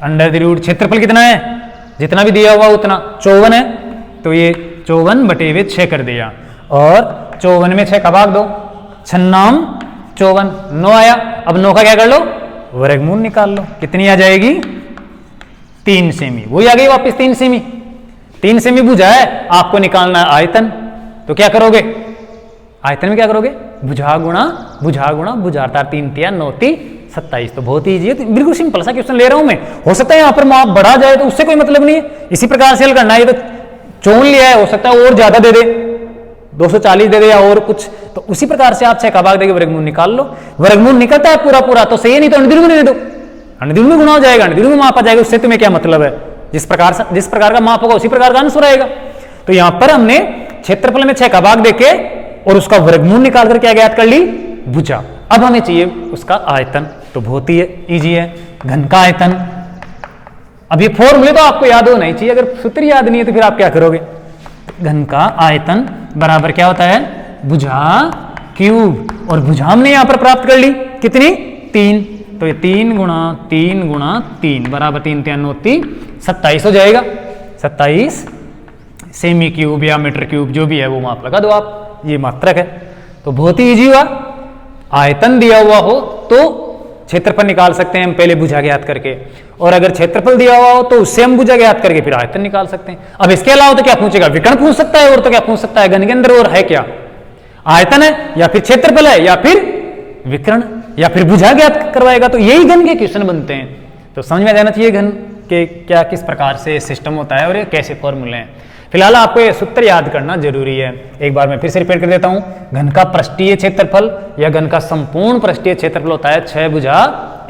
अंडर द रूट क्षेत्रफल कितना है, जितना भी दिया हुआ उतना 54 है, तो ये 54 बटे हुए 6 कर दिया, और 54 में 6 का भाग दो, 6 नाम 54, 9 आया। अब 9 का क्या कर लो, वर्गमूल निकाल लो, कितनी आ जाएगी 3 सेमी, वही आ गई वापस 3 सेमी। 3 सेमी भुजा है, आपको निकालना है आयतन, तो क्या करोगे? आयतन में क्या करोगे? भुजा गुणा भुजा अर्थात 3 तिया 9 ती 27। तो बहुत ही ईजी है, तो बिल्कुल सिंपल सा क्वेश्चन ले रहा हूं मैं। हो सकता है यहाँ पर माप बढ़ा जाए तो उससे कोई मतलब नहीं है, इसी प्रकार से हल करना है। ये तो चोन लिया है, हो सकता है और ज्यादा दे दे, 240 दे दे या और कुछ, तो उसी प्रकार से आप 6 का भाग देके वर्गमूल निकाल लो। वर्गमूल निकलता है पूरा पूरा तो सही है, नहीं तो अंडरद्विगुण में दे दो, अंडरद्विगुण में गुणा हो जाएगा, अंडरद्विगुण में माप आ जाएगा। उससे तुम्हें क्या मतलब है? जिस प्रकार का माप होगा उसी प्रकार का आंसर आएगा। तो यहां पर हमने क्षेत्रफल में 6 का भाग देके और उसका वर्गमूल निकाल कर क्या ज्ञात कर ली? भुजा। अब हमें चाहिए उसका आयतन, तो बहुत ही इजी है, घन का आयतन। अब ये फॉर्मूले तो आपको याद होना ही चाहिए, अगर सूत्र याद नहीं है तो फिर आप क्या करोगे? घन का आयतन बराबर क्या होता है? भुजा क्यूब, और भुजा हमने यहां पर प्राप्त कर ली कितनी? 3। तो ये 3 गुणा 3 बराबर 3 3 9 27 हो जाएगा। 27 सेमी क्यूब या मीटर क्यूब जो भी है वो माप लगा दो आप, ये मात्रक है। तो बहुत ही इजी हुआ। आयतन दिया हुआ हो तो क्षेत्रफल निकाल सकते हैं हम पहले भुजा ज्ञात करके, और अगर क्षेत्रफल दिया हुआ हो तो उससे हम भुजा ज्ञात करके फिर आयतन निकाल सकते हैं। अब इसके अलावा तो क्या पूछेगा? विकर्ण पूछ सकता है, और तो क्या पूछ सकता है? घन के अंदर और है क्या? आयतन है या फिर क्षेत्रफल है या फिर विकर्ण या फिर भुजा ज्ञात करवाएगा। तो यही घन के क्वेश्चन बनते हैं। तो समझ में आ जाना चाहिए घन के क्या किस प्रकार से सिस्टम होता है और ये कैसे फॉर्मूले हैं। फिलहाल आपको ये सूत्र याद करना जरूरी है। एक बार मैं फिर से रिपीट कर देता हूं। घन का पृष्ठीय क्षेत्रफल या घन का संपूर्ण पृष्ठीय क्षेत्रफल होता है 6 भुजा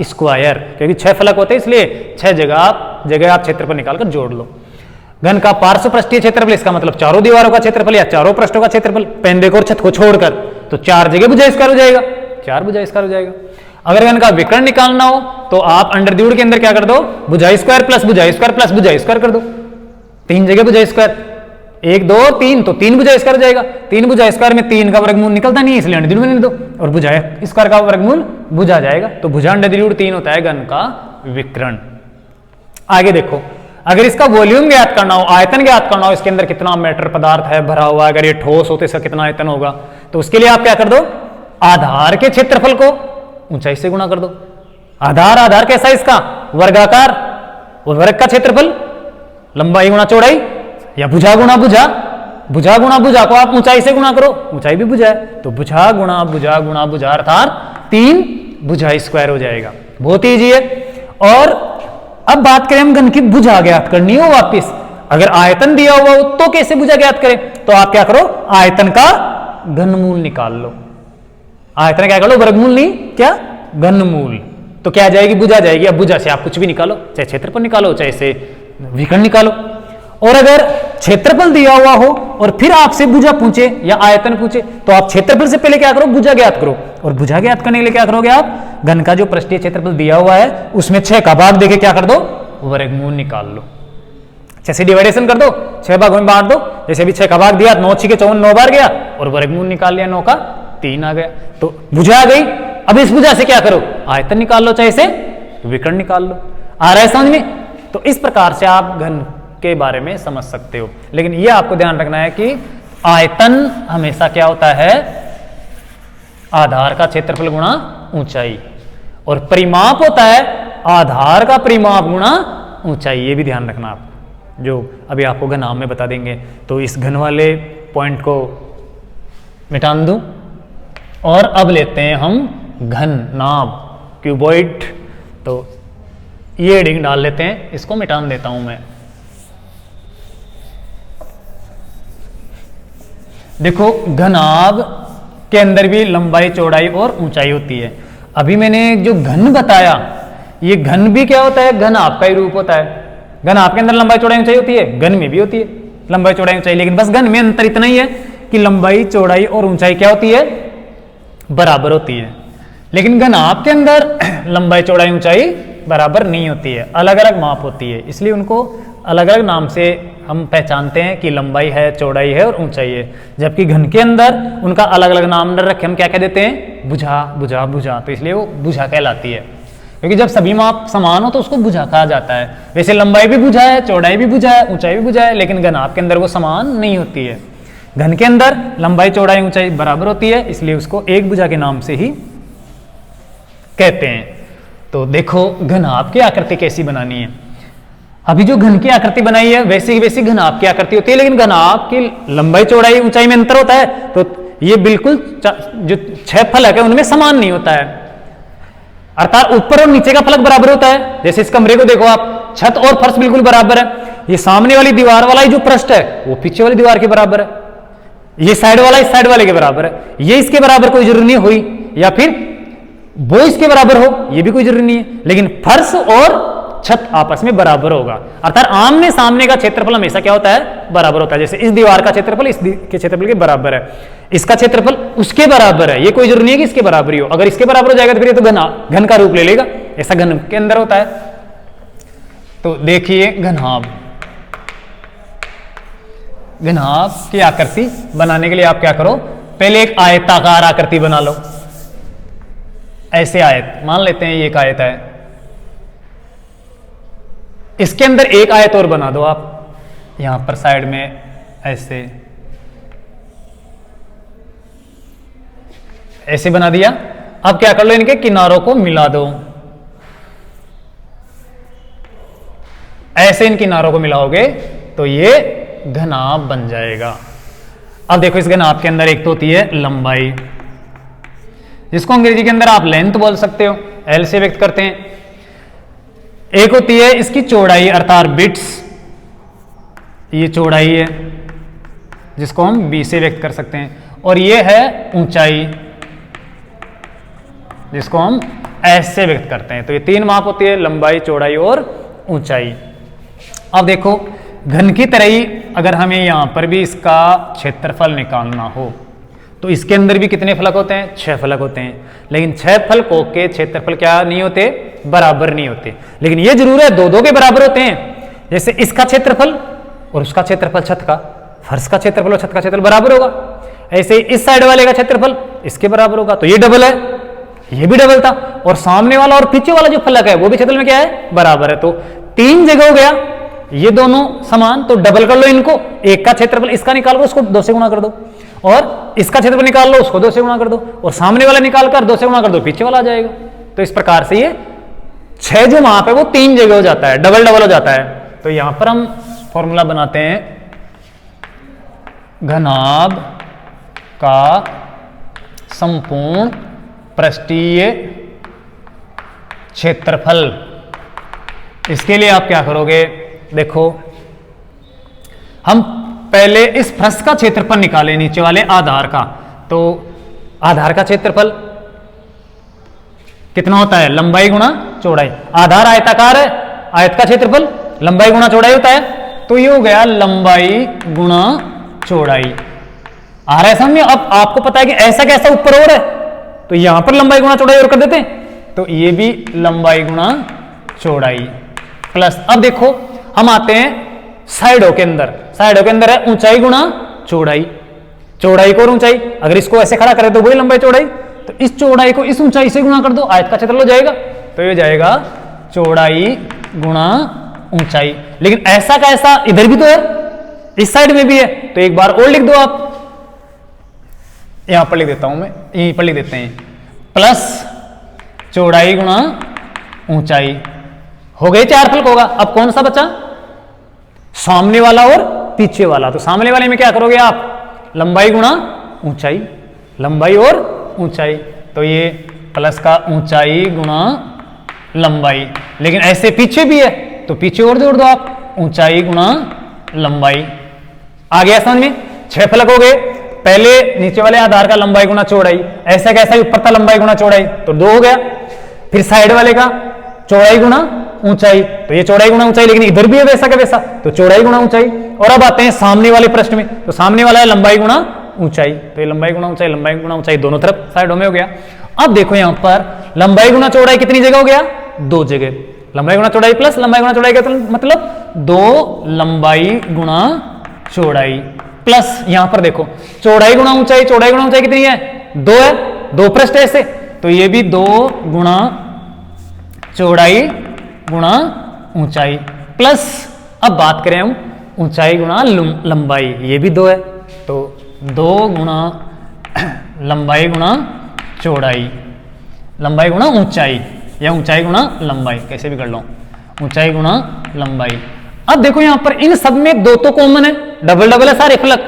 स्क्वायर, क्योंकि 6 फलक होते हैं इसलिए 6 जगह आप क्षेत्रफल निकालकर जोड़ लो। घन का पार्श्व पृष्ठीय क्षेत्रफल, इसका मतलब चारों दीवारों का क्षेत्रफल या चारों पृष्ठों का क्षेत्रफल, पेंदे को और छत को छोड़कर, तो 4 जगह भुजा स्क्वायर हो जाएगा, 4 भुजा स्क्वायर हो जाएगा। अगर घन का विकर्ण निकालना हो तो आप अंडरद्विगुण के अंदर क्या कर दो? भुजा स्क्वायर प्लस भुजा स्क्वायर प्लस भुजा स्क्वायर कर दो, 3 जगह भुजा स्क्वायर, 1 2 3, तो 3 भुजा स्क्वायर हो जाएगा। 3 भुजा स्क्वायर में 3 का वर्गमूल निकलता नहीं है, इसलिए अंडरद्विगुण में दो, और भुजा स्क्वायर का वर्गमूल भुजा जाएगा। तो भुजा अंडरद्विगुण 3 होता है घन का विकर्ण। आगे देखो, अगर इसका वॉल्यूम ज्ञात करना हो, आयतन ज्ञात करना हो, इसके अंदर कितना मैटर पदार्थ है भरा हुआ, अगर ये ठोस हो तो इसका कितना आयतन होगा, तो उसके लिए आप क्या कर दो? आधार के क्षेत्रफल को ऊंचाई से गुणा कर दो। आधार कैसा है इसका? वर्गाकार, और वर्ग का क्षेत्रफल लंबाई गुणा चौड़ाई, या भुजा गुणा भुजा को आप ऊंचाई से गुणा करो, ऊंचाई भी भुजा है, तो भुजा गुणा भुजा अर्थात 3 भुजा स्क्वायर हो जाएगा। बहुत ईजी है। और अब बात करें हम घन की भुजा ज्ञात करनी हो वापिस, अगर आयतन दिया हुआ हो तो कैसे भुजा ज्ञात करें? तो आप क्या करो? आयतन का घनमूल निकाल लो। आयतन क्या कर लो? वर्गमूल नहीं, क्या? घनमूल। तो क्या जाएगी? भुजा जाएगी। अब भुजा से आप कुछ भी निकालो, चाहे क्षेत्रफल निकालो, चाहे से विकर्ण निकालो। और अगर क्षेत्रफल दिया हुआ हो और फिर आपसे भुजा पूछे या आयतन पूछे, तो आप क्षेत्रफल से पहले क्या करो? भुजा ज्ञात करो, और भुजा ज्ञात करने के लिए क्या करोगे आप? घन का जो पृष्ठीय क्षेत्रफल दिया हुआ है उसमें 6 का भाग देके क्या कर दो? वर्गमूल निकाल लो। 6 से डिवाइडेशन कर दो, 6 भागों में बांट दो। जैसे भी 6 का भाग दिया, 9 6 के 54, 9 बार गया, और वर्गमूल निकाल लिया, 9 का 3 आ गया, तो भुजा आ गई। अब इस भुजा से क्या करो? आयतन निकाल लो, चाहे से विकर्ण निकाल लो। आ रहा है समझ में? तो इस प्रकार से आप घन के बारे में समझ सकते हो। लेकिन यह आपको ध्यान रखना है कि आयतन हमेशा क्या होता है? आधार का क्षेत्रफल गुणा ऊंचाई, और परिमाप होता है आधार का परिमाप गुणा ऊंचाई। ये भी ध्यान रखना आप, जो अभी आपको घन नाम में बता देंगे। तो इस घन वाले पॉइंट को मिटा दूं, और अब लेते हैं हम घन नाम क्यूबॉइड। तो ये हेडिंग डाल लेते हैं, इसको मिटा देता हूं मैं। देखो, घनाभ के अंदर भी लंबाई चौड़ाई और ऊंचाई होती है। अभी मैंने जो घन बताया, ये घन भी क्या होता है? घनाभ का ही रूप होता है। घनाभ के अंदर लंबाई चौड़ाई ऊंचाई होती है, घन में भी होती है लंबाई चौड़ाई ऊंचाई, लेकिन बस घन में अंतर इतना ही है कि लंबाई चौड़ाई और ऊंचाई क्या होती है? बराबर होती है। लेकिन घनाभ के अंदर लंबाई चौड़ाई ऊंचाई बराबर नहीं होती है, अलग अलग माप होती है, इसलिए उनको अलग अलग नाम से हम पहचानते हैं कि लंबाई है, चौड़ाई है और ऊंचाई है। जबकि घन के अंदर उनका अलग अलग नाम न रखे हम क्या कह देते हैं? भुजा, तो इसलिए वो भुजा कहलाती है। क्योंकि जब सभी माप समान हो तो उसको भुजा कहा जाता है। वैसे लंबाई भी भुजा है, चौड़ाई भी भुजा है, ऊंचाई भी भुजा है, लेकिन घनाभ के अंदर वो समान नहीं होती है। घन के अंदर लंबाई चौड़ाई ऊंचाई बराबर होती है, इसलिए उसको एक भुजा के नाम से ही कहते हैं। तो देखो, घनाभ की आकृति कैसी बनानी है। अभी जो घन की आकृति बनाई है वैसी ही वैसी घनाभ की आकृति होती है, लेकिन घनाभ की लंबाई चौड़ाई ऊंचाई में अंतर होता है, तो ये बिल्कुल जो 6 फलक है उनमें समान नहीं होता है, अर्थात ऊपर और नीचे का फलक बराबर होता है। जैसे इस कमरे को देखो आप, छत और फर्श बिल्कुल बराबर है, ये सामने वाली दीवार वाला जो पृष्ठ है वो पीछे वाली दीवार के बराबर है, ये साइड वाला इस साइड वाले के बराबर है, ये इसके बराबर कोई जरूरी नहीं हुई, या फिर वो इसके बराबर हो ये भी कोई जरूरी नहीं है, लेकिन फर्श और छत आपस में बराबर होगा, अर्थात आमने सामने का क्षेत्रफल हमेशा क्या होता है, बराबर होता है। जैसे इस दीवार का क्षेत्रफल इस के क्षेत्रफल के बराबर है, इसका क्षेत्रफल उसके बराबर है, ये कोई जरूरी नहीं है कि इसके बराबर ही हो, अगर इसके बराबर हो जाएगा तो फिर ये तो घन का रूप ले लेगा, ऐसा घन के अंदर होता है। तो देखिए घनाभ की आकृति बनाने के लिए आप क्या करो, पहले एक आयताकार आकृति बना लो, ऐसे आयत मान लेते हैं, ये एक आयत है, इसके अंदर एक आयत और बना दो आप, यहां पर साइड में ऐसे बना दिया। अब क्या कर लो, इनके किनारों को मिला दो, ऐसे इन किनारों को मिलाओगे तो ये घनाभ बन जाएगा। अब देखो इस घनाभ के अंदर एक तो होती है लंबाई, जिसको अंग्रेजी के अंदर आप लेंथ बोल सकते हो, एल से व्यक्त करते हैं, एक होती है इसकी चौड़ाई अर्थात बिट्स, ये चौड़ाई है जिसको हम बी से व्यक्त कर सकते हैं, और ये है ऊंचाई जिसको हम एस से व्यक्त करते हैं। तो ये 3 माप होती है, लंबाई, चौड़ाई और ऊंचाई। अब देखो घन की तरह ही अगर हमें यहां पर भी इसका क्षेत्रफल निकालना हो तो इसके अंदर भी कितने फलक होते हैं, 6 फलक होते हैं, लेकिन 6 फलकों के क्षेत्रफल क्या नहीं होते, बराबर नहीं होते, लेकिन ये जरूर है 2-2 के बराबर होते हैं। जैसे इसका क्षेत्रफल और उसका क्षेत्रफल, छत का, फर्श का क्षेत्रफल और छत का क्षेत्रफल बराबर होगा, ऐसे इस साइड वाले का क्षेत्रफल इसके बराबर होगा, तो ये डबल है, ये भी डबल था, और सामने वाला और पीछे वाला जो फलक है वो भी क्षेत्रफल में क्या है, बराबर है। तो 3 जगह हो गया, ये दोनों समान, तो डबल कर लो इनको, एक का क्षेत्रफल इसका निकाल लो, उसको 2 से गुणा कर दो, और इसका क्षेत्रफल निकाल लो, उसको 2 से गुणा कर दो, और सामने वाला निकाल कर 2 से गुणा कर दो, पीछे वाला आ जाएगा। तो इस प्रकार से ये 6 जो माप है वो 3 जगह हो जाता है, डबल डबल हो जाता है। तो यहां पर हम फॉर्मूला बनाते हैं, घनाभ का संपूर्ण पृष्ठीय क्षेत्रफल। इसके लिए आप क्या करोगे, देखो हम पहले इस फर्श का क्षेत्रफल निकाले, नीचे वाले आधार का, तो आधार का क्षेत्रफल कितना होता है, लंबाई गुणा चौड़ाई, आधार आयताकार है, आयत का क्षेत्रफल लंबाई गुणा चौड़ाई होता है, तो ये हो गया लंबाई गुणा चौड़ाई। आ रहा है समझ में? अब आपको पता है कि ऐसा कैसा ऊपर और है, तो यहां पर लंबाई गुणा चौड़ाई और कर देते हैं, तो ये भी लंबाई गुणा चौड़ाई प्लस, अब देखो हम आते हैं साइडों के अंदर, साइडों के अंदर है ऊंचाई गुणा चौड़ाई, चौड़ाई को और ऊंचाई, अगर इसको ऐसे खड़ा करें तो वही लंबाई चौड़ाई, तो इस चौड़ाई को इस ऊंचाई से गुणा कर दो, आयत का क्षेत्रफल हो जाएगा, तो ये जाएगा चौड़ाई गुणा ऊंचाई। लेकिन ऐसा का ऐसा इधर भी तो है, इस साइड में भी है, तो एक बार और लिख दो आप, यहां पर लिख देता हूं मैं, यहीं पर लिख देते हैं, प्लस चौड़ाई गुणा ऊंचाई, हो गए 4 फलक होगा। अब कौन सा बचा, सामने वाला और पीछे वाला, तो सामने वाले में क्या करोगे आप, लंबाई गुणा ऊंचाई, लंबाई और ऊंचाई, तो ये प्लस का ऊंचाई गुणा लंबाई, लेकिन ऐसे पीछे भी है तो पीछे और जोड़ दो आप, ऊंचाई गुणा लंबाई। आ गया समझ में? 6 फलक हो गए, पहले नीचे वाले आधार का लंबाई गुणा चौड़ाई, ऐसा कैसा ऊपर था लंबाई गुणा चौड़ाई, तो 2 हो गया, फिर साइड वाले का चौड़ाई गुणा ऊंचाई, तो ये चौड़ाई गुणा ऊंचाई, लेकिन इधर भी है वैसा का वैसा, तो चौड़ाई गुणा ऊंचाई। और अब आते हैं सामने वाले पृष्ठ में, तो सामने वाला है लंबाई गुणा ऊंचाई, तो ये लंबाई गुणा ऊंचाई, लंबाई गुणा ऊंचाई दोनों तरफ साइडों में हो गया। अब देखो यहां पर लंबाई गुणा चौड़ाई कितनी जगह हो गया, 2 जगह, लंबाई गुणा चौड़ाई प्लस लंबाई गुणा चौड़ाई का मतलब 2 लंबाई गुणा चौड़ाई प्लस, यहां पर देखो चौड़ाई गुणा ऊंचाई, चौड़ाई गुणा ऊंचाई कितनी है, 2 है, 2 पृष्ठ है ऐसे, तो ये भी 2 गुणा चौड़ाई गुणा ऊंचाई प्लस, अब बात करें हम ऊंचाई गुणा लंबाई, ये भी 2 है, तो 2 गुणा लंबाई गुणा चौड़ाई, लंबाई गुणा ऊंचाई या ऊंचाई गुणा लंबाई, कैसे भी कर लो, ऊंचाई गुणा लंबाई अब देखो यहां पर इन सब में दो तो कॉमन है, डबल डबल है सारे फलक,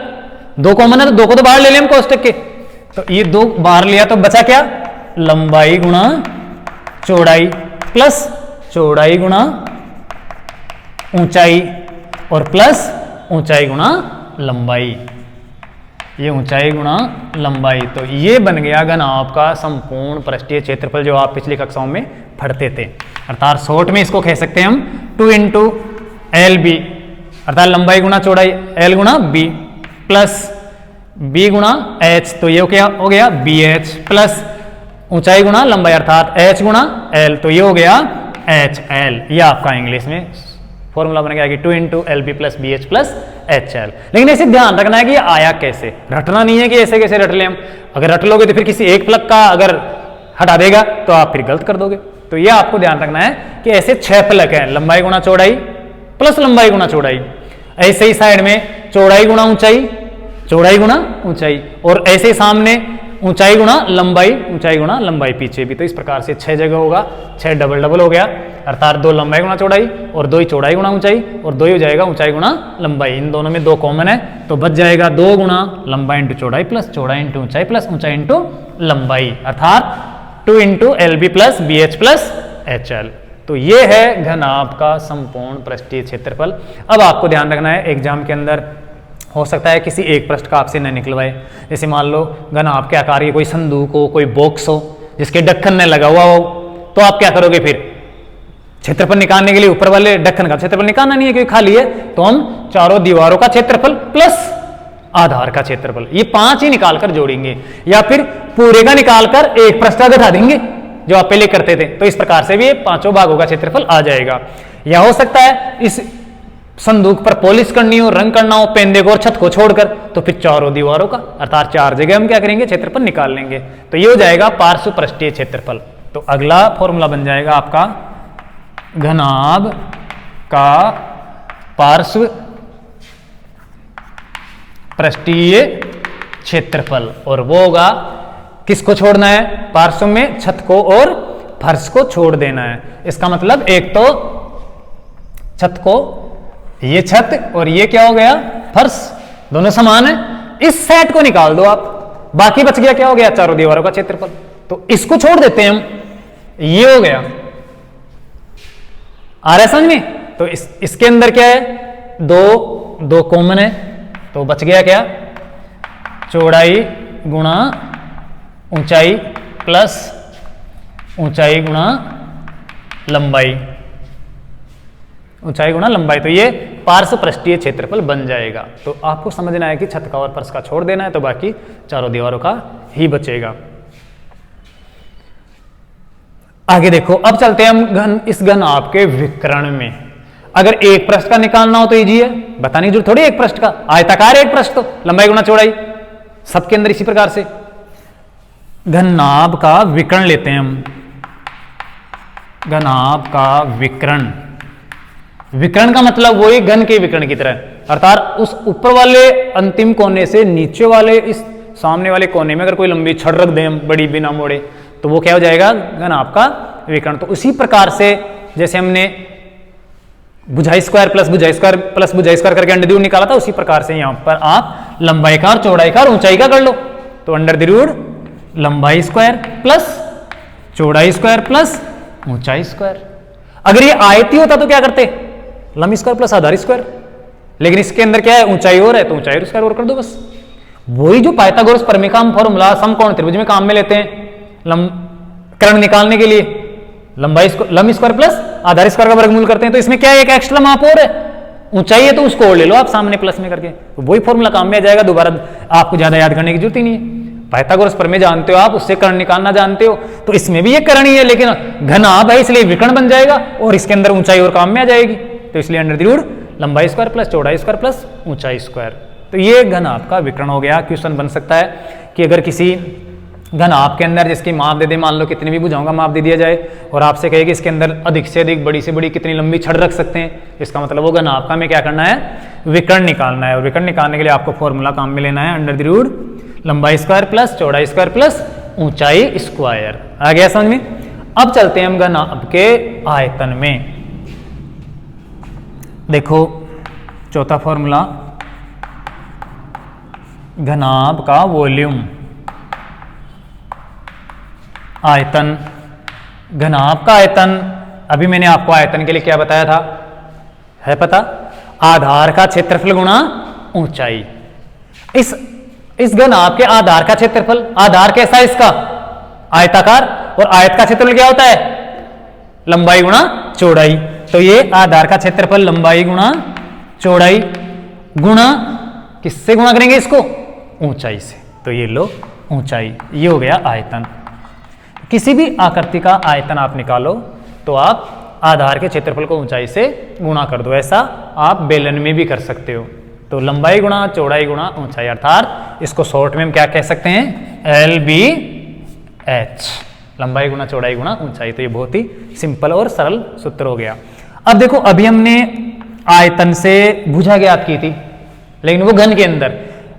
दो कॉमन है तो दो को तो बाहर ले लें हम कोष्टक के, तो ये दो बाहर लिया तो बचा क्या, लंबाई गुणा चौड़ाई प्लस चौड़ाई गुणा ऊंचाई और प्लस ऊंचाई गुणा लंबाई, ये ऊंचाई गुणा लंबाई। तो ये बन गया घनाभ का संपूर्ण पृष्ठीय क्षेत्रफल जो आप पिछली कक्षाओं में पढ़ते थे। अर्थात शॉर्ट में इसको कह सकते हैं हम 2 इंटू एल बी, अर्थात लंबाई गुणा चौड़ाई एल गुणा बी प्लस बी गुणा एच, तो ये क्या हो गया बी एच प्लस ऊंचाई गुणा लंबाई अर्थात एच गुणा एल, तो ये हो गया एच एल। ये आपका इंग्लिश में फॉर्मूला बन गया कि 2 into L B plus B H plus H L. लेकिन ऐसे ध्यान रखना है कि ये आया कैसे, रटना नहीं है कि ऐसे कैसे रट ले हम, अगर रट लोगे तो फिर किसी एक फलक का अगर हटा देगा तो आप फिर गलत कर दोगे। तो ये आपको ध्यान रखना है कि ऐसे 6 फलक हैं, लंबाई गुणा चौड़ाई प्लस लंबाई गुणा चौड़ाई, ऐसे ही साइड में चौड़ाई गुणा ऊंचाई, चौड़ाई गुणा ऊंचाई, और ऐसे सामने ऊंचाई गुणा लंबाई, ऊंचाई गुणा लंबाई पीछे भी। तो इस प्रकार से 6 जगह होगा, 6 डबल डबल हो गया, अर्थात 2 लंबाई गुणा चौड़ाई और 2 ही चौड़ाई गुणा ऊंचाई और 2 ही हो जाएगा ऊंचाई गुणा लंबाई। इन दोनों में 2 कॉमन है तो बच जाएगा 2 गुणा लंबाई इंटू चौड़ाई प्लस चौड़ाई इंटू ऊंचाई प्लस ऊंचाई इंटू लंबाई, अर्थात 2 into L B plus B H plus H L. तो ये है घनाभ का संपूर्ण पृष्ठीय क्षेत्रफल। अब आपको ध्यान रखना है एग्जाम के अंदर हो सकता है किसी एक पृष्ठ का आपसे न निकलवाए, जैसे मान लो घनाभ के आकार की कोई संदूक हो, कोई बॉक्स हो जिसके ढक्कन में लगा हुआ हो, तो आप क्या करोगे फिर क्षेत्रफल निकालने के लिए ऊपर वाले ढक्कन का क्षेत्रफल निकालना नहीं है क्योंकि खाली है, तो हम चारों दीवारों का क्षेत्रफल प्लस आधार का क्षेत्रफल ये 5 ही निकालकर जोड़ेंगे, या फिर पूरे का निकालकर एक पृष्ठ का घटा देंगे जो आप पहले करते थे। तो इस प्रकार से भी ये 5 भागों का क्षेत्रफल आ जाएगा। या हो सकता है इस संदूक पर पॉलिश करनी हो, रंग करना हो, पेंदे को और छत को छोड़कर, तो फिर चारों दीवारों का अर्थात 4 जगह हम क्या करेंगे क्षेत्रफल निकाल लेंगे। तो ये हो जाएगा पार्श्व पृष्ठीय क्षेत्रफल। तो अगला फॉर्मूला बन जाएगा आपका घनाभ का पार्श्व पृष्ठीय क्षेत्रफल, और वो होगा किसको छोड़ना है, पार्श्व में छत को और फर्श को छोड़ देना है। इसका मतलब एक तो छत को, ये छत और ये क्या हो गया फर्श, दोनों समान है, इस सेट को निकाल दो आप, बाकी बच गया क्या हो गया चारों दीवारों का क्षेत्रफल। तो इसको छोड़ देते हैं हम, ये हो गया, आ रहा है समझ में। तो इसके अंदर क्या है, दो कॉमन है, तो बच गया क्या चौड़ाई गुणा ऊंचाई प्लस ऊंचाई गुणा लंबाई, ऊंचाई गुणा लंबाई। तो ये पार्श्व पृष्ठीय क्षेत्रफल बन जाएगा। तो आपको समझना है कि छत का और फर्श का छोड़ देना है, तो बाकी चारों दीवारों का ही बचेगा। आगे देखो, अब चलते हैं हम इस घनाभ के विकर्ण में। अगर एक पृष्ठ का निकालना हो तो इजी है, बताने की जरूरत थोड़ी एक पृष्ठ का, आयताकार एक पृष्ठ तो लंबाई गुणा चौड़ाई, सबके अंदर इसी प्रकार से। घनाभ का विकर्ण लेते हैं हम, घनाभ का विकर्ण, विकर्ण का मतलब वही घन के विकर्ण की तरह, अर्थात उस ऊपर वाले अंतिम कोने से नीचे वाले इस सामने वाले कोने में अगर कोई लंबी छड़ रख दें हम बड़ी बिना मोड़े, तो वो क्या हो जाएगा घनाभ का विकर्ण। तो उसी प्रकार से जैसे हमने भुजाई स्क्वायर प्लस भुजाई स्क्वायर प्लस भुजाई स्क्वायर करके अंडर द रूट निकाला था, उसी प्रकार से यहां पर आप लंबाई का और चौड़ाई का और ऊंचाई का कर लो। तो अंडर द रूट लंबाई स्क्वायर प्लस चौड़ाई स्क्वायर प्लस ऊंचाई स्क्वायर। अगर ये आयती होता तो क्या करते, लंबी स्क्वायर प्लस आधार स्क्वायर, लेकिन इसके अंदर क्या है ऊंचाई और है तो ऊंचाई स्क्वायर और कर दो बस। वही जो पाइथागोरस प्रमेय का हम फॉर्मूला समकोण त्रिभुज में काम में लेते हैं कर्ण निकालने के लिए, लंबी स्क्वायर प्लस आधार स्क्वायर का वर्गमूल करते हैं। तो इसमें क्या है एक एक्स्ट्रा माप और है, ऊंचाई है तो उसको और ले लो आप सामने प्लस में करके, तो वही फॉर्मूला काम में आ जाएगा, दोबारा आपको ज्यादा याद करने की जरूरत ही नहीं है। पाइथागोरस प्रमेय जानते हो आप, उससे कर्ण निकालना जानते हो, तो इसमें भी ये कर्ण ही है लेकिन घनाभ है इसलिए विकर्ण बन जाएगा और इसके अंदर ऊंचाई और काम में आ जाएगी। तो इसलिए अंडर द रूट लंबाई स्क्वायर प्लस चौड़ाई स्क्वायर प्लस ऊंचाई स्क्वायर। तो ये घनाभ का विकर्ण हो गया। क्वेश्चन बन सकता है कि अगर किसी घनाभ के अंदर जिसकी माप दे दे, मान लो कितनी भी भुजाओं का माप दे दिया जाए और आपसे कहे कि इसके अंदर अधिक से अधिक बड़ी से बड़ी कितनी लंबी छड़ रख सकते हैं, इसका मतलब वो घनाभ का हमें क्या करना है विकर्ण निकालना है। और विकर्ण निकालने के लिए आपको फॉर्मूला काम में लेना है अंडर द रूट लंबाई स्क्वायर प्लस चौड़ाई स्क्वायर प्लस ऊंचाई स्क्वायर। आ गया समझ में। अब चलते हैं हम घनाभ के आयतन में। देखो चौथा फॉर्मूला, घनाभ का वॉल्यूम, आयतन, घनाभ का आयतन। अभी मैंने आपको आयतन के लिए क्या बताया था, है पता, आधार का क्षेत्रफल गुणा ऊंचाई। इस घनाभ के आधार का क्षेत्रफल, आधार कैसा है इसका, आयताकार, और आयत का क्षेत्रफल क्या होता है, लंबाई गुणा चौड़ाई। तो ये आधार का क्षेत्रफल लंबाई गुणा चौड़ाई गुणा किससे गुणा करेंगे इसको, ऊंचाई से। तो ये लो ऊंचाई, ये हो गया आयतन। किसी भी आकृति का आयतन आप निकालो तो आप आधार के क्षेत्रफल को ऊंचाई से गुणा कर दो। ऐसा आप बेलन में भी कर सकते हो। तो लंबाई गुणा चौड़ाई गुणा ऊंचाई, अर्थात इसको शॉर्ट में हम क्या कह सकते हैं, LBH, लंबाई गुणा चौड़ाई गुणा ऊंचाई। तो ये बहुत ही सिंपल और सरल सूत्र हो गया। अब देखो, अभी हमने आयतन से भुजा ज्ञात की थी, लेकिन वो घन के अंदर,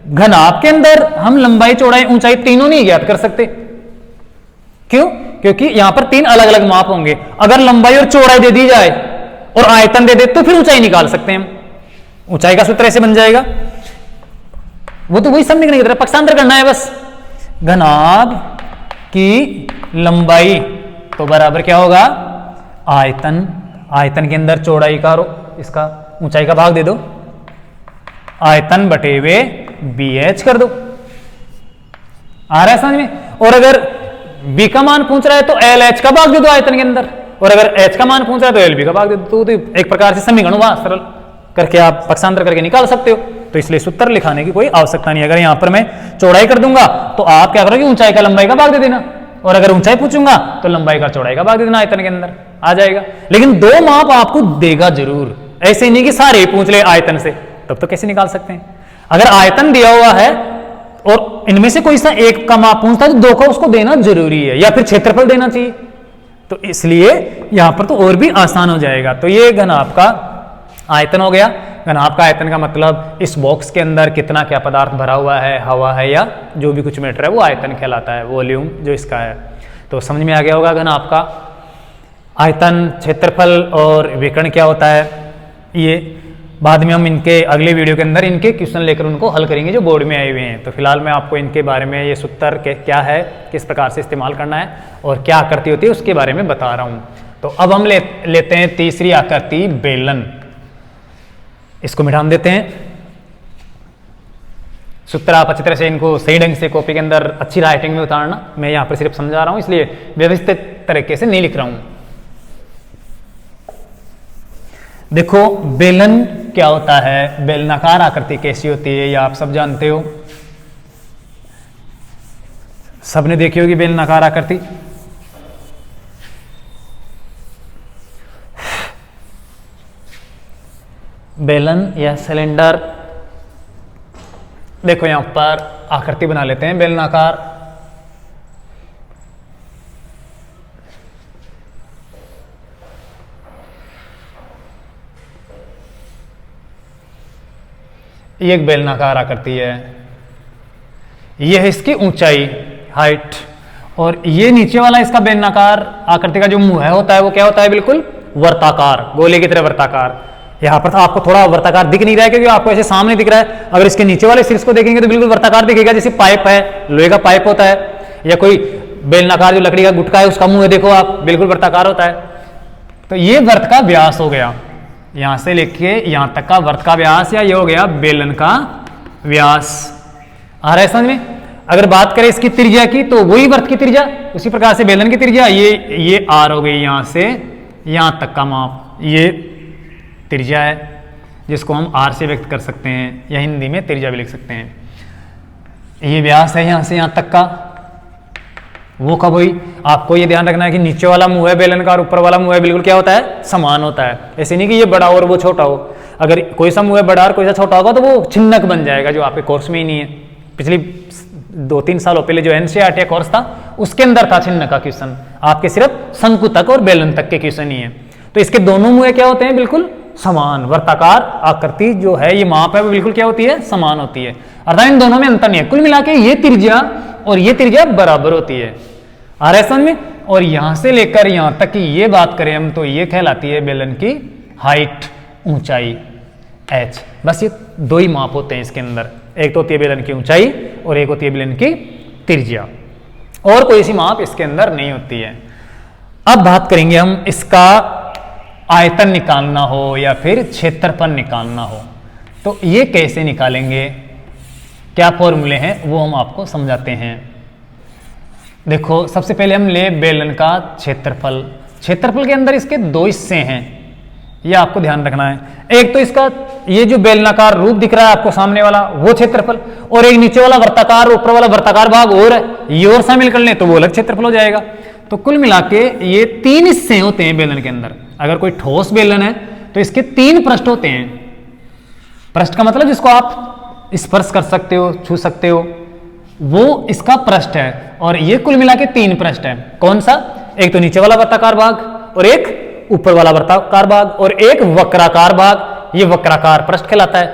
घनाभ के अंदर हम लंबाई चौड़ाई ऊंचाई तीनों नहीं ज्ञात कर सकते। क्यों? क्योंकि यहां पर तीन अलग अलग माप होंगे। अगर लंबाई और चौड़ाई दे दी जाए और आयतन दे दे तो फिर ऊंचाई निकाल सकते हैं हम। ऊंचाई का सूत्र ऐसे बन जाएगा, वो तो वही समझने की तरह पक्षांतर करना है बस। घनाभ की लंबाई तो बराबर क्या होगा, आयतन, आयतन के अंदर चौड़ाई का इसका ऊंचाई का भाग दे दो, आयतन बटे वे BH कर दो। आ रहा है समझ में? और अगर B का मान पूछ रहा है तो LH का भाग दे दो आयतन के अंदर, और अगर H का मान पूछ रहा है तो LB का भाग दे दो। तो एक प्रकार से समीकरण हुआ सरल करके आप पक्षांतर करके निकाल सकते हो। तो इसलिए सूत्र लिखाने की कोई आवश्यकता नहीं। अगर यहां पर मैं चौड़ाई कर दूंगा तो आप क्या करोगे, ऊंचाई का लंबाई का भाग दे देना, और अगर ऊंचाई पूछूंगा तो लंबाई का चौड़ाई का भाग दे देना, आयतन के अंदर आ जाएगा। लेकिन दो माप आपको देगा जरूर, ऐसे नहीं कि सारे पूछ ले आयतन से, तब तो कैसे निकाल सकते हैं। अगर आयतन दिया हुआ है और इनमें से कोई सा एक का माप पूछता है तो दो का उसको देना जरूरी है, या फिर क्षेत्रफल देना चाहिए। तो इसलिए यहां पर तो और भी आसान हो जाएगा। तो ये घनाभ का आयतन हो गया। घनाभ का आयतन का मतलब इस बॉक्स के अंदर कितना क्या पदार्थ भरा हुआ है, हवा है या जो भी कुछ मैटर है, वो आयतन कहलाता है, वॉल्यूम जो इसका है। तो समझ में आ गया होगा घनाभ का आयतन, क्षेत्रफल और विकर्ण क्या होता है। ये बाद में हम इनके अगले वीडियो के अंदर इनके क्वेश्चन लेकर उनको हल करेंगे जो बोर्ड में आए हुए हैं। तो फिलहाल मैं आपको इनके बारे में, ये सूत्र क्या है, किस प्रकार से इस्तेमाल करना है और क्या आकृति होती है उसके बारे में बता रहा हूं। तो अब हम लेते हैं तीसरी आकृति, बेलन। इसको मिटान देते हैं। सूत्र आप अच्छी तरह से इनको सही ढंग से कॉपी के अंदर अच्छी राइटिंग में उतारना। मैं यहां पर सिर्फ समझा रहा हूं, इसलिए व्यवस्थित तरीके से नहीं लिख रहा हूं। देखो बेलन क्या होता है, बेलनाकार आकृति कैसी होती है, ये आप सब जानते हो, सबने देखी होगी बेलनाकार आकृति। बेलन या सिलेंडर, देखो यहां पर आकृति बना लेते हैं बेलनाकार। ये एक बेलनाकार आकृति है, यह है इसकी ऊंचाई, हाइट, और ये नीचे वाला इसका बेलनाकार आकृति का जो मुंह है होता है वो क्या होता है, बिल्कुल वर्ताकार, गोले की तरह वर्ताकार। यहाँ पर आपको थोड़ा वर्ताकार दिख नहीं रहा है क्योंकि आपको ऐसे सामने दिख रहा है। अगर इसके नीचे वाले शीर्ष को देखेंगे तो बिल्कुल वर्ताकार दिखेगा, जैसे पाइप है, लोहे का पाइप होता है, या कोई बेलनाकार जो लकड़ी का गुटका है उसका मुंह है, देखो आप, बिल्कुल वर्ताकार होता है। तो ये वर्त का व्यास हो गया, यहां से लेके यहां तक का वर्त का व्यास, या ये हो गया बेलन का व्यास। आ रहा है समझ में? अगर बात करें इसकी त्रिज्या की तो वही वर्त की त्रिज्या, उसी प्रकार से बेलन की त्रिज्या, ये आर हो गई, यहां से यहां तक का माप, ये त्रिज्या है जिसको हम आर से व्यक्त कर सकते हैं, या हिंदी में त्रिज्या भी लिख सकते हैं। ये व्यास है यहां से यहां तक का, वो कब हुई, आपको ये ध्यान रखना है कि नीचे वाला मुंह है बेलन का और ऊपर वाला मुंह है बिल्कुल क्या होता है, समान होता है। ऐसे नहीं कि ये बड़ा और वो छोटा हो। अगर कोई सा मुंह है बड़ा और कोई सा छोटा होगा तो वो छिन्नक बन जाएगा, जो आपके कोर्स में ही नहीं है। पिछली 2-3 सालों पहले जो एनसीईआरटी कोर्स था उसके अंदर था छिन्न का क्वेश्चन, आपके सिर्फ शंकु तक और बेलन तक के क्वेश्चन ही है। तो इसके दोनों मुंह क्या होते हैं, बिल्कुल समान, वर्ताकार आकृति जो है, ये माप है वो बिल्कुल क्या होती है, समान होती है। अर्थात इन दोनों में अंतर नहीं है। कुल मिला के ये त्रिज्या और ये त्रिज्या बराबर होती है। आ रहा है समझ में? और यहां से लेकर यहां तक की ये बात करें हम तो ये कहलाती है बेलन की हाइट, ऊंचाई h। बस ये दो ही माप होते हैं इसके अंदर, एक तो होती है बेलन की ऊंचाई और एक होती है बेलन की त्रिज्या, और कोई सी माप इसके अंदर नहीं होती है। अब बात करेंगे हम इसका आयतन निकालना हो या फिर क्षेत्रफल निकालना हो तो ये कैसे निकालेंगे, क्या फॉर्मूले हैं वो हम आपको समझाते हैं। देखो सबसे पहले हम ले बेलन का क्षेत्रफल। क्षेत्रफल के अंदर इसके दो हिस्से हैं, ये आपको ध्यान रखना है। एक तो इसका ये जो बेलनाकार रूप दिख रहा है आपको सामने वाला वो क्षेत्रफल, और एक नीचे वाला वर्ताकार ऊपर वाला वर्ताकार भाग और है, ये और शामिल कर लें तो वो अलग क्षेत्रफल हो जाएगा। तो कुल मिला के ये तीन हिस्से होते हैं बेलन के अंदर। अगर कोई ठोस बेलन है तो इसके तीन पृष्ठ होते हैं। पृष्ठ का मतलब जिसको आप स्पर्श कर सकते हो, छू सकते हो, वो इसका पृष्ठ है। और ये कुल मिला के तीन पृष्ठ है। कौन सा? एक तो नीचे वाला वर्ताकार भाग और एक ऊपर वाला वर्ताकार भाग और एक वक्राकार भाग, ये वक्राकार पृष्ठ कहलाता है।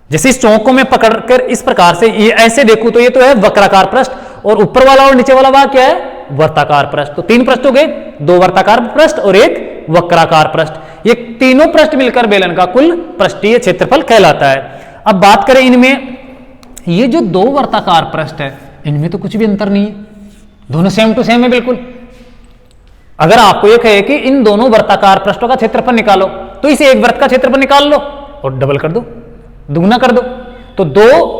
जैसे इस चौक को मैं पकड़कर इस प्रकार से ये ऐसे देखूं तो ये तो है वक्राकार पृष्ठ, और ऊपर वाला और नीचे वाला भाग क्या है? वर्ताकार पृष्ठ। तो तीन पृष्ठ हो गए, दो वर्ताकार पृष्ठ और एक वक्राकार पृष्ठ। ये तीनों पृष्ठ मिलकर बेलन का कुल पृष्ठीय क्षेत्रफल कहलाता है। अब बात करें इनमें, ये जो दो वर्ताकार पृष्ठ है इनमें तो कुछ भी अंतर नहीं है, दोनों सेम टू सेम है बिल्कुल। अगर आपको ये कहे कि इन दोनों वर्ताकार पृष्ठों का क्षेत्रफल निकालो तो इसे एक वृत्त का क्षेत्रफल निकाल लो और डबल कर दो, दुगना कर दो, तो दो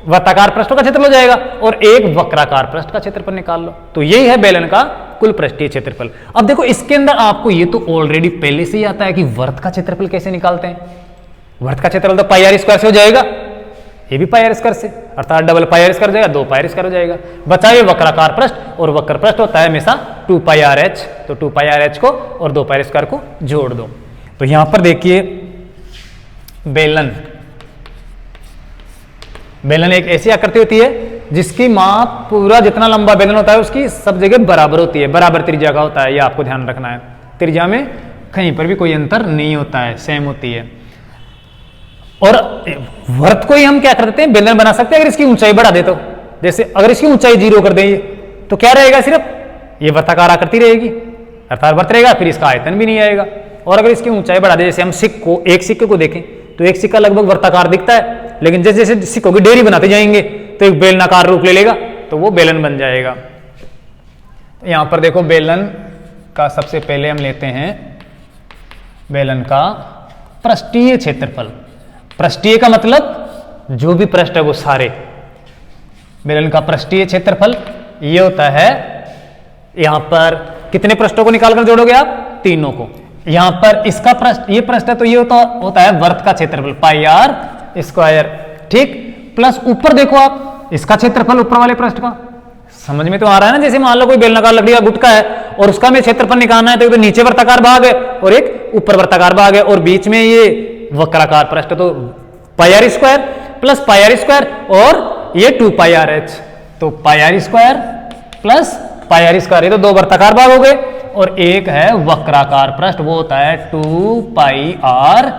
वर्ताकार पृष्ठों का क्षेत्रफल हो जाएगा और एक वक्राकार पृष्ठ का क्षेत्रफल निकाल लो। तो यही है बेलन का कुल पृष्ठीय क्षेत्रफल। अब देखो इसके अंदर आपको ये तो ऑलरेडी पहले से ही आता है कि वृत्त का क्षेत्रफल कैसे निकालते हैं। वृत्त का क्षेत्रफल तो पाई आर स्क्वायर से हो जाएगा, ये भी पाई आर स्क्वायर से, अर्थात डबल पाई आर स्क्वायर हो जाएगा, दो पाई आर स्क्वायर हो जाएगा। बचा ये वक्राकार पृष्ठ, और वक्र पृष्ठ होता है हमेशा 2 पाई आर एच, तो 2 पाई आर एच को और 2 पाई आर स्क्वायर को जोड़ दो। तो यहां पर देखिए बेलन, बेलन एक ऐसी आकृति होती है जिसकी माप पूरा जितना लंबा बेलन होता है उसकी सब जगह बराबर होती है, बराबर त्रिज्या का होता है, ये आपको ध्यान रखना है। त्रिज्या में कहीं पर भी कोई अंतर नहीं होता है, सेम होती है। और वृत्त को ही हम क्या कर देते हैं, बेलन बना सकते हैं अगर इसकी ऊंचाई बढ़ा दे तो। जैसे अगर इसकी ऊंचाई 0 कर देंगे तो क्या रहेगा, सिर्फ ये वृत्ताकार आकृति रहेगी, अर्थात वृत्त रहेगा, फिर इसका आयतन भी नहीं आएगा। और अगर इसकी ऊंचाई बढ़ा दे, जैसे हम एक सिक्के को देखें तो एक सिक्का लगभग वृत्ताकार दिखता है, लेकिन जैसे जैसे सिक्कों की ढेरी बनाते जाएंगे तो एक बेलनाकार रूप ले लेगा, तो वो बेलन बन जाएगा। यहां पर देखो बेलन का सबसे पहले हम लेते हैं बेलन का पृष्ठीय क्षेत्रफल। पृष्ठीय का मतलब जो भी पृष्ठ है वो सारे। बेलन का पृष्ठीय क्षेत्रफल ये होता है, यहां पर कितने पृष्ठों को निकालकर जोड़ोगे आप? तीनों को। यहां पर इसका पृष्ठ, ये पृष्ठ है तो ये होता है वृत्त का क्षेत्रफल पाई आर स्क्वायर, ठीक, प्लस ऊपर देखो आप इसका क्षेत्रफल ऊपर वाले पृष्ठ का। समझ में तो आ रहा है ना। जैसे मान लो कोई बेलनाकार लकड़ी का गुटका है और उसका में क्षेत्रफल निकालना है तो नीचे वर्ताकार भाग है और एक ऊपर वर्ताकार भाग है, और बीच में ये वक्राकार पृष्ठ, तो pi r square plus pi r square और ये 2 पाई आर एच, तो pi r square plus pi r square, ये तो दो वर्ताकार भाग हो गए, और एक है वक्राकार पृष्ठ, वो होता है 2 पाई आर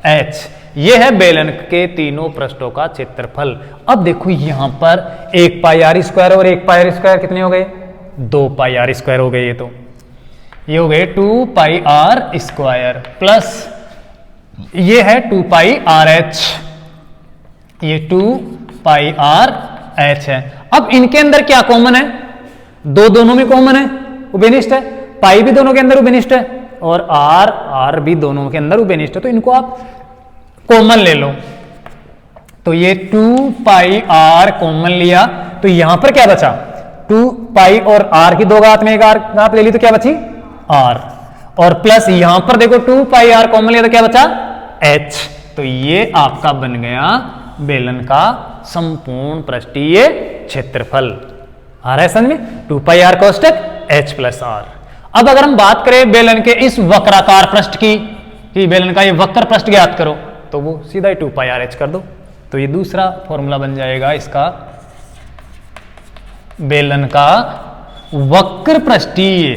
एच। ये है बेलन के तीनों पृष्ठों का क्षेत्रफल। अब देखो यहां पर एक पाई आर स्क्वायर और एक पाई आर स्क्वायर कितने हो गए? 2 पाई आर स्क्वायर हो गए। ये हो गए 2 पाई आर स्क्वायर प्लस ये है 2 पाई आर एच, ये 2 पाई आर एच है। अब इनके अंदर क्या कॉमन है? दोनों में कॉमन है, उभयनिष्ठ है, पाई भी दोनों के अंदर उभयनिष्ठ है और आर भी दोनों के अंदर उभयनिष्ठ है, तो इनको आप कॉमन ले लो। तो ये 2 पाई आर कॉमन लिया तो यहां पर क्या बचा? 2 पाई और आर की दो घात में एक आर घात ले ली तो क्या बची? आर, और प्लस यहां पर देखो 2 पाई आर कॉमन लिया तो क्या बचा? एच। तो ये आपका बन गया बेलन का संपूर्ण पृष्ठीय क्षेत्रफल। आ रहा है समझ में? 2 pi are कोष्टक H plus are. अब अगर हम बात करें बेलन के इस वक्राकार पृष्ठ की, कि बेलन का ये वक्र पृष्ठ ज्ञात करो, तो वो सीधा ही 2 पाई आर एच कर दो, तो ये दूसरा फॉर्मूला बन जाएगा इसका बेलन का वक्र पृष्ठीय।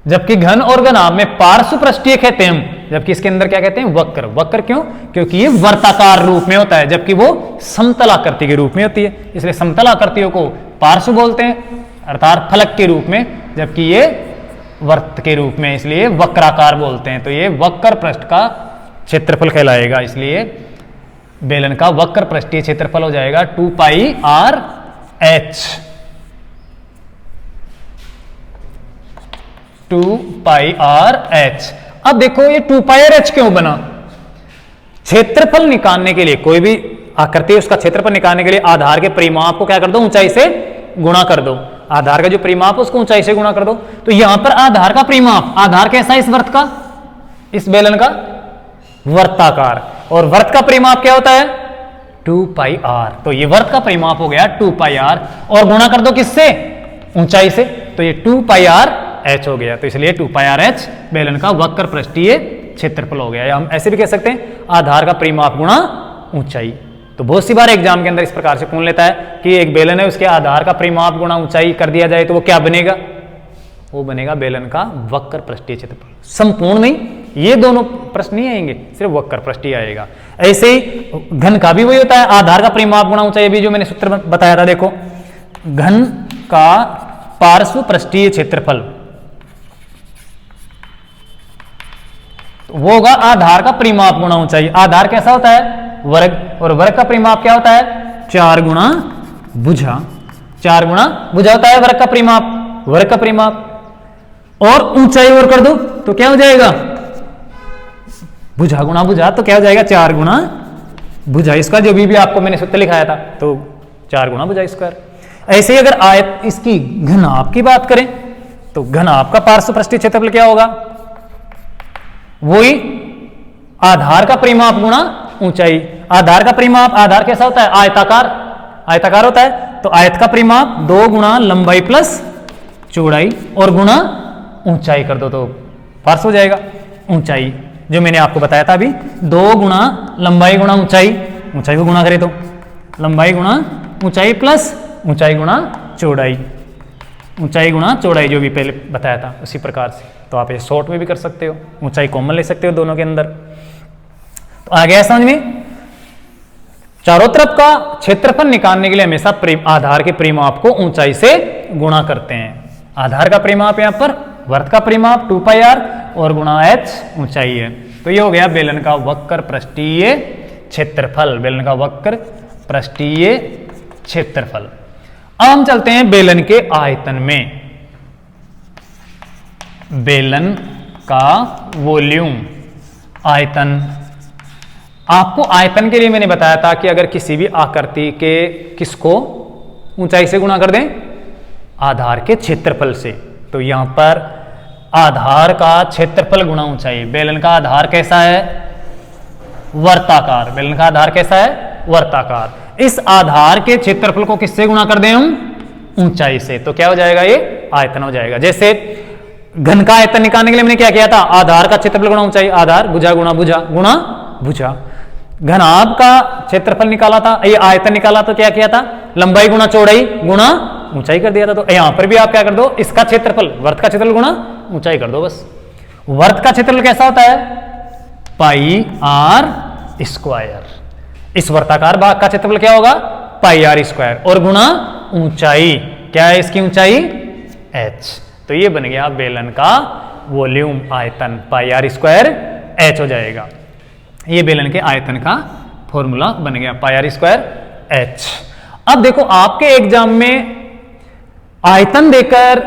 जबकि घन और घनाभ में पार्श्व पृष्ठीय कहते हैं हम, जबकि इसके अंदर क्या कहते हैं? वक्र। वक्र क्यों? क्योंकि ये वर्ताकार रूप में होता है जबकि वो समतल आकृति के रूप में होती है, इसलिए समतल आकृतियों को पार्श्व बोलते हैं, अर्थात फलक के रूप में, जबकि ये वर्त के रूप में, इसलिए वक्राकार बोलते हैं। तो ये वक्र पृष्ठ का क्षेत्रफल कहलाएगा, इसलिए बेलन का वक्र पृष्ठीय क्षेत्रफल हो जाएगा 2 pi r H. 2 pi r H. अब देखो ये 2 पाई आर एच क्यों बना? क्षेत्रफल निकालने के लिए, कोई भी आकृति उसका क्षेत्रफल निकालने के लिए आधार के परिमाप को क्या कर दो, ऊंचाई से गुणा कर दो। आधार का जो परिमाप है उसको ऊंचाई से गुणा कर दो। तो यहां पर आधार का परिमाप, आधार कैसा है इस वर्त का, इस बेलन का? वर्ताकार। और वर्त का परिमाप क्या होता है? 2 पाई आर। तो ये वर्त का परिमाप हो गया 2 पाई आर, और गुणा कर दो किससे? ऊंचाई से। तो ये 2 पाई आर एच हो गया। तो इसलिए 2 पाई आर एच बेलन का वक्र पृष्ठीय क्षेत्रफल हो गया। या हम ऐसे भी कह सकते हैं आधार का परिमाप गुणा ऊंचाई। तो बहुत सी बार एग्जाम के अंदर इस प्रकार से पूछ लेता है कि एक बेलन है, उसके आधार का परिमाप गुणा ऊंचाई कर दिया जाए तो वो क्या बनेगा? वो बनेगा बेलन का वक्र पृष्ठीय क्षेत्रफल। संपूर्ण नहीं, ये दोनों प्रश्न नहीं आएंगे, सिर्फ वक्र पृष्ठीय आएगा। ऐसे ही घन का भी वही होता है, आधार का परिमाप गुणा ऊंचाई। भी जो मैंने सूत्र बताया था, देखो घन का पार्श्व पृष्ठीय क्षेत्रफल वो होगा आधार का परिमाप गुणा ऊंचाई। आधार कैसा होता है? वर्ग, और वर्ग का परिमाप क्या होता है? 4 गुणा भुजा। 4 गुणा भुजा होता है वर्ग का परिमाप, वर्ग का परिमाप। और ऊंचाई और कर दो तो क्या हो जाएगा? भुजा गुणा भुजा, तो क्या हो जाएगा? 4 गुणा भुजा। इसका जो भी आपको मैंने सूत्र लिखाया था, तो 4 गुणा भुजा स्क्वायर। ऐसे ही अगर आयत इसकी घनाभ की बात करें तो घनाभ का पार्श्व पृष्ठीय क्षेत्रफल क्या होगा? वही आधार का परिमाप गुणा ऊंचाई। आधार का परिमाप, आधार कैसा होता है? आयताकार, आयताकार होता है। तो आयत का परिमाप 2 गुणा लंबाई प्लस चौड़ाई और गुणा ऊंचाई कर दो तो पार्श्व हो जाएगा ऊंचाई, जो मैंने आपको बताया था अभी। 2 गुणा लंबाई गुणा ऊंचाई, ऊंचाई को गुणा करें तो लंबाई गुणा ऊंचाई प्लस ऊंचाई गुणा चौड़ाई, ऊंचाई गुणा चौड़ाई, जो भी पहले बताया था उसी प्रकार से। तो आप ये शॉर्ट में भी कर सकते हो, ऊंचाई कॉमन ले सकते हो दोनों के अंदर। तो आ गया समझ में? चारों तरफ का क्षेत्रफल निकालने के लिए हमेशा आधार के परिमाप को ऊंचाई से गुणा करते हैं। आधार का परिमाप यहां पर वर्त का परिमाप 2 पाई आर और गुणा एच ऊंचाई है। तो ये हो गया बेलन का वक्र पृष्ठीय क्षेत्रफल, बेलन का वक्र पृष्ठीय क्षेत्रफल। अब हम चलते हैं बेलन के आयतन में। बेलन का वॉल्यूम, आयतन। आपको आयतन के लिए मैंने बताया था कि अगर किसी भी आकृति के किसको ऊंचाई से गुणा कर दें? आधार के क्षेत्रफल से। तो यहां पर आधार का क्षेत्रफल गुणा ऊंचाई। बेलन का आधार कैसा है? वर्ताकार। बेलन का आधार कैसा है? वर्ताकार। इस आधार के क्षेत्रफल को किससे गुणा कर दें हम? ऊंचाई से। तो क्या हो जाएगा? ये आयतन हो जाएगा। जैसे घन का आयतन निकालने के लिए मैंने क्या किया था? आधार का क्षेत्रफल गुणा ऊंचाई, आधार भुजा गुणा भुजा गुणा भुजा। घनाभ का क्षेत्रफल निकाला था, ये आयतन निकाला तो क्या किया था? लंबाई गुणा चौड़ाई गुणा ऊंचाई कर दिया था। तो यहां पर भी आप क्या कर दो? इसका क्षेत्रफल, वर्त का क्षेत्रफल गुणा ऊंचाई कर दो बस। वर्त का क्षेत्रफल कैसा होता है? पाई आर स्क्वायर। इस वर्ताकार भाग का क्षेत्रफल क्या होगा? पाई आर स्क्वायर और गुणा ऊंचाई। क्या है इसकी ऊंचाई? एच। तो ये बन गया बेलन का वॉल्यूम, आयतन, पाई आर स्क्वायर एच हो जाएगा। ये बेलन के आयतन का फॉर्मूला बन गया, पाई आर स्क्वायर एच। अब देखो आपके एग्जाम में आयतन देकर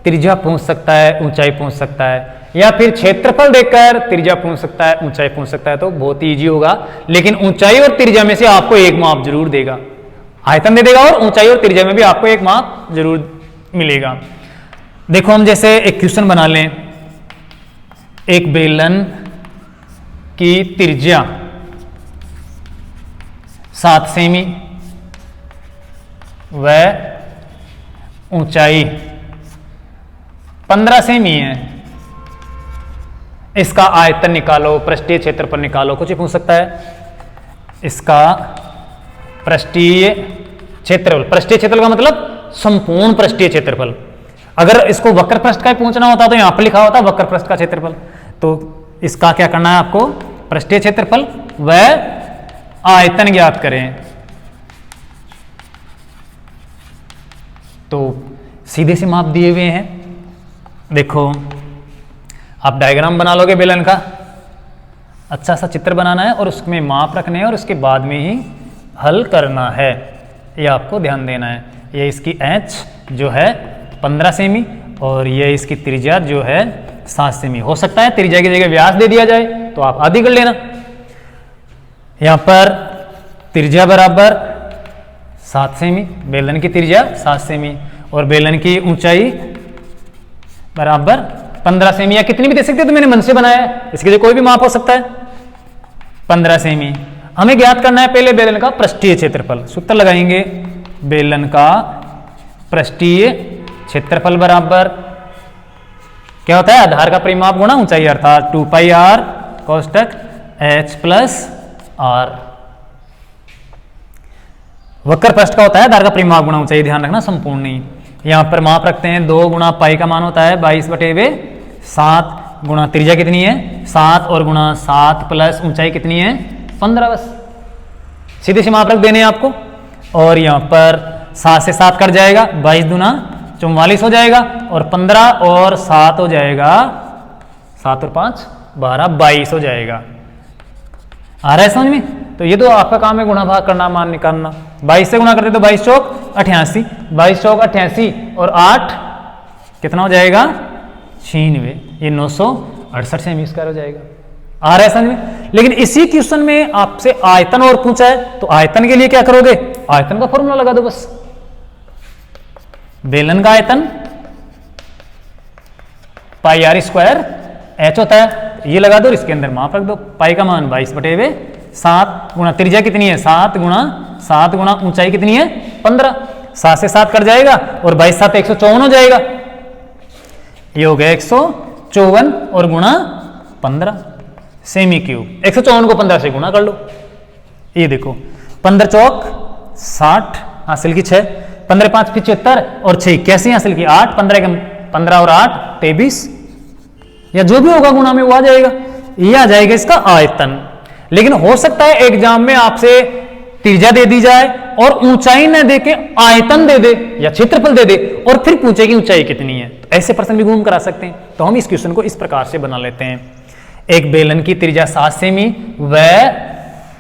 त्रिज्या पूछ सकता है, ऊंचाई पूछ सकता है, या फिर क्षेत्रफल देकर त्रिज्या पूछ सकता है, ऊंचाई पूछ सकता है। तो बहुत ही ईजी होगा, लेकिन ऊंचाई और त्रिज्या में से आपको एक माप जरूर देगा। आयतन दे देगा और ऊंचाई और त्रिज्या में भी आपको एक माप जरूर मिलेगा। देखो हम जैसे एक क्वेश्चन बना लें, एक बेलन की त्रिज्या 7 सेमी व ऊंचाई 15 सेमी है। इसका आयतन निकालो, पृष्ठीय क्षेत्रफल निकालो, कुछ ही पूछ सकता है। इसका पृष्ठीय क्षेत्रफल, पृष्ठीय क्षेत्रफल का मतलब संपूर्ण पृष्ठीय क्षेत्रफल। अगर इसको वक्र पृष्ठ का पूछना होता तो यहां पर लिखा होता वक्र पृष्ठ का क्षेत्रफल। तो इसका क्या करना है आपको? पृष्ठीय क्षेत्रफल व आयतन ज्ञात करें। तो सीधे से माप दिए हुए हैं, देखो आप डायग्राम बना लोगे बेलन का, अच्छा सा चित्र बनाना है और उसमें माप रखने हैं और उसके बाद में ही हल करना है, ये आपको ध्यान देना है। ये इसकी एच जो है 15 सेमी और ये इसकी त्रिज्या जो है 7 सेमी। हो सकता है त्रिज्या की जगह व्यास दे दिया जाए तो आप आधी कर लेना। यहाँ पर त्रिज्या बराबर 7 सेमी, बेलन की त्रिज्या 7 सेमी और बेलन की ऊंचाई बराबर 15 सेमी, या कितनी भी दे सकते हो, तो मैंने मन से बनाया है, इसके लिए कोई भी माप हो सकता है। 15 सेमी हमें ज्ञात करना है पहले बेलन का पृष्ठीय क्षेत्रफल। सूत्र लगाएंगे, बेलन का पृष्ठीय क्षेत्रफल बराबर क्या होता है, आधार का परिमाप गुणा ऊंचाई, अर्थात 2 पाई r कोष्टक h प्लस r। वक्र पृष्ठ का होता है आधार का परिमाप गुणा ऊंचाई, ध्यान रखना संपूर्ण नहीं। यहां पर माप रखते हैं 2 गुणा पाई का मान होता है 22/7 गुणा त्रिज्या कितनी है 7 और गुणा 7 प्लस ऊंचाई कितनी है 15। बस सीधे से माप रख देने हैं आपको। और यहाँ पर 7 से 7 कट जाएगा, 22 दूना 44 हो जाएगा और 15 और 7 हो जाएगा, 7 और 5 12, 22 हो जाएगा। आ रहा है समझ में? तो ये तो आपका काम है गुणा भाग करना, मान निकालना। 22 से गुणा करते तो 22 चौक 88, 22 चौक 88 और 8 कितना हो जाएगा 96, ये 968 सेमी स्क्वायर हो जाएगा। आ रहा है समझ में? लेकिन इसी क्वेश्चन में आपसे आयतन और पूछा है, तो आयतन के लिए क्या करोगे, आयतन का फॉर्मूला लगा दो बस। बेलन का आयतन पाई r स्क्वायर h होता है, ये लगा दो, इसके अंदर माप रख दो। पाई का मान 22/7 गुणा त्रिज्या कितनी है 7 गुणा ऊंचाई कितनी है 15। 7 से 7 कट जाएगा और 22 7 154 हो जाएगा, ये हो गया 154 और गुणा 15 सेमी क्यूब। 154 को 15 से गुणा कर लो, ये देखो 15 चौक 60 हासिल की 6, 15 5 75 और 6 81 हासिल की 8, 15 और 8 23, या जो भी होगा गुणा में वो आ जाएगा, ये आ जाएगा इसका आयतन। लेकिन हो सकता है एग्जाम में आपसे त्रिज्या दे दी जाए और ऊंचाई न दे के आयतन दे दे या क्षेत्रफल दे दे और फिर पूछे कि ऊंचाई कितनी है, तो ऐसे प्रश्न भी घूम कर आ सकते हैं। तो हम इस क्वेश्चन को इस प्रकार से बना लेते हैं। एक बेलन की त्रिज्या 7 सेमी व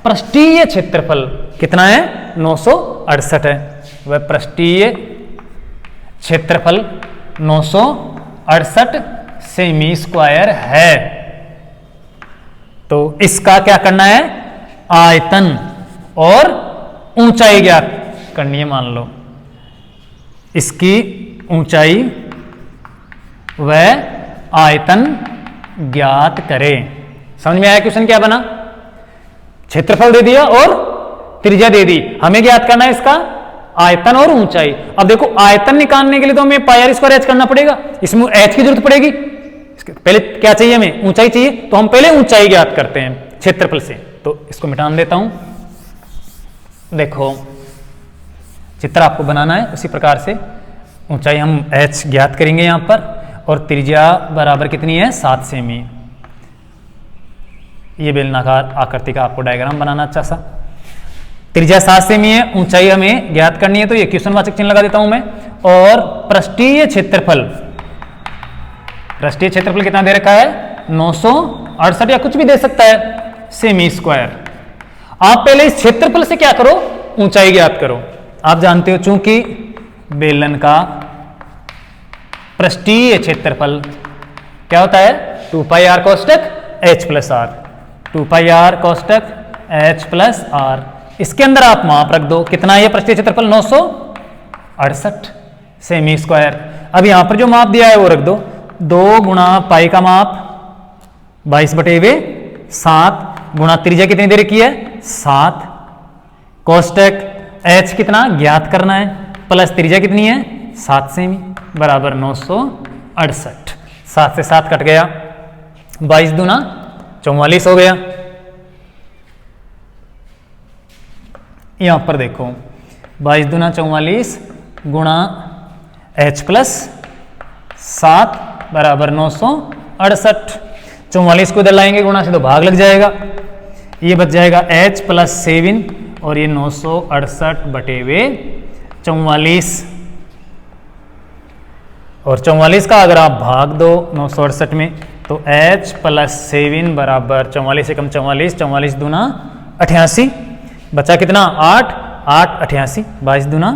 पृष्ठीय क्षेत्रफल कितना है 968 है, वह पृष्ठीय क्षेत्रफल 968 सेमी स्क्वायर है। तो इसका क्या करना है, आयतन और ऊंचाई ज्ञात करनी है। मान लो इसकी ऊंचाई व आयतन ज्ञात करें। समझ में आया क्वेश्चन क्या बना, क्षेत्रफल दे दिया और त्रिज्या दे दी, हमें ज्ञात करना है इसका आयतन और ऊंचाई। अब देखो आयतन निकालने के लिए तो हमें पाई r स्क्वायर h करना पड़ेगा, इसमें h की जरूरत पड़ेगी। पहले क्या चाहिए हमें, ऊंचाई चाहिए, तो हम पहले ऊंचाई ज्ञात करते हैं क्षेत्रफल से। तो इसको मिटान देता हूं, देखो चित्र आपको बनाना है उसी प्रकार से। ऊंचाई हम h ज्ञात करेंगे यहां पर और त्रिज्या बराबर कितनी है 7 सेमी। ये बेलनाकार आकृति का आपको डायग्राम बनाना अच्छा सा। त्रिज्या 7 सेमी है, ऊंचाई हमें ज्ञात करनी है, तो ये क्वेश्चन वाचक चिन्ह लगा देता हूं मैं। और पृष्ठीय क्षेत्रफल, पृष्ठीय क्षेत्रफल कितना दे रखा है 968 या कुछ भी दे सकता है सेमी स्क्वायर। आप पहले इस क्षेत्रफल से क्या करो, ऊंचाई ज्ञात करो। आप जानते हो चूंकि बेलन का पृष्ठीय क्षेत्रफल क्या होता है 2 पाई r कोष्टक h प्लस r, 2 पाई r कोष्टक h प्लस r। इसके अंदर आप माप रख दो, कितना है ये पृष्ठीय क्षेत्रफल 968 सेमी स्क्वायर। अब यहां पर जो माप दिया है वो रख दो, 2 गुणा पाई का माप 22/7 गुणा त्रिज्या कितनी दे रखी है 7 कोष्टक h कितना ज्ञात करना है प्लस त्रिज्या कितनी है 7 सेमी बराबर 968। 7 से 7 कट गया, 22 दूना 44 हो गया। यहां पर देखो 22 दूना 44 गुणा h प्लस 7 बराबर 968। 44 को इधर लाएंगे गुणा से तो भाग लग जाएगा, ये बच जाएगा h प्लस 7 और ये 968/44 और 44 का अगर आप भाग दो 968 में तो h + 7 बराबर 44 से कम 44, 44 दूना 88, बचा कितना 8, 8 88, 22 दूना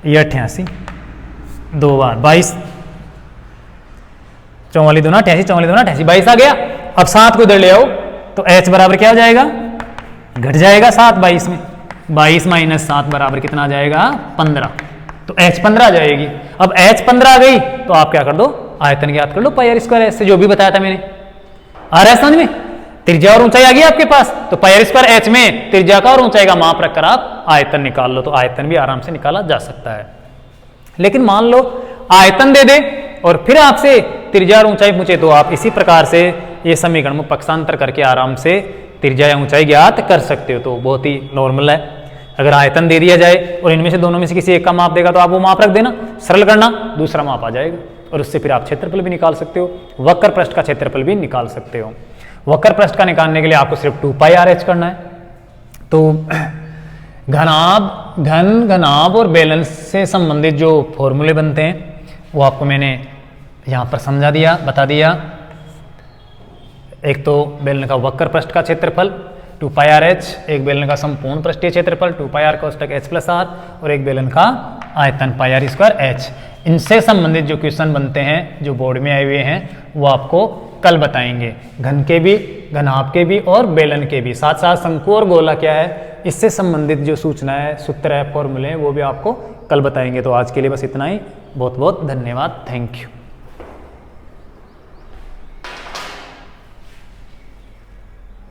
ये 88, 2 बार 22, 44 दूना 88, 44 दूना 88, 22 आ गया। अब 7 को इधर ले आओ तो h बराबर क्या हो जाएगा, घट जाएगा 7 22 में, 22 - 7 बराबर कितना आ जाएगा 15, तो h 15 आ जाएगी। अब h 15 आ गई तो आप क्या कर दो, आयतन ज्ञात कर लो पाई आर स्क्वायर एच से, जो भी बताया था मैंने। आ रहा है समझ में, त्रिज्या और ऊंचाई आ गई आपके पास, तो पाई आर स्क्वायर एच में त्रिज्या का और ऊंचाई का माप रखकर आप आयतन निकाल लो, तो आयतन भी आराम से निकाला जा सकता है। लेकिन मान लो आयतन दे दे और फिर आपसे त्रिज्या और ऊंचाई पूछे, तो आप इसी प्रकार से ये समीकरण में पक्षांतर करके आराम से त्रिज्या या ऊंचाई ज्ञात कर सकते हो, तो बहुत ही नॉर्मल है। अगर आयतन दे दिया जाए और इनमें से दोनों में से किसी एक का माप देगा तो आप वो माप रख देना, सरल करना, दूसरा माप आ जाएगा और उससे फिर आप क्षेत्रफल भी निकाल सकते हो, वक्र पृष्ठ का क्षेत्रफल भी निकाल सकते हो। वक्र पृष्ठ का निकालने के लिए आपको सिर्फ 2πr(h) करना है। तो घन, घनाभ और बैलेंस से संबंधित जो फॉर्मूले बनते हैं वो आपको मैंने यहाँ पर समझा दिया, बता दिया। एक तो बेलन का वक्र पृष्ठ का क्षेत्रफल 2πr(h), एक बेलन का संपूर्ण पृष्ठीय क्षेत्रफल 2πr कोष्टक h + r, और एक बेलन का आयतन πr²h। इनसे संबंधित जो क्वेश्चन बनते हैं जो बोर्ड में आए हुए हैं वो आपको कल बताएंगे, घन के भी, घनाभ के भी और बेलन के भी, साथ साथ शंकु और गोला क्या है इससे संबंधित जो सूचना है, सूत्र है, फॉर्मूले हैं वो भी आपको कल बताएंगे। तो आज के लिए बस इतना ही, बहुत बहुत धन्यवाद, थैंक यू।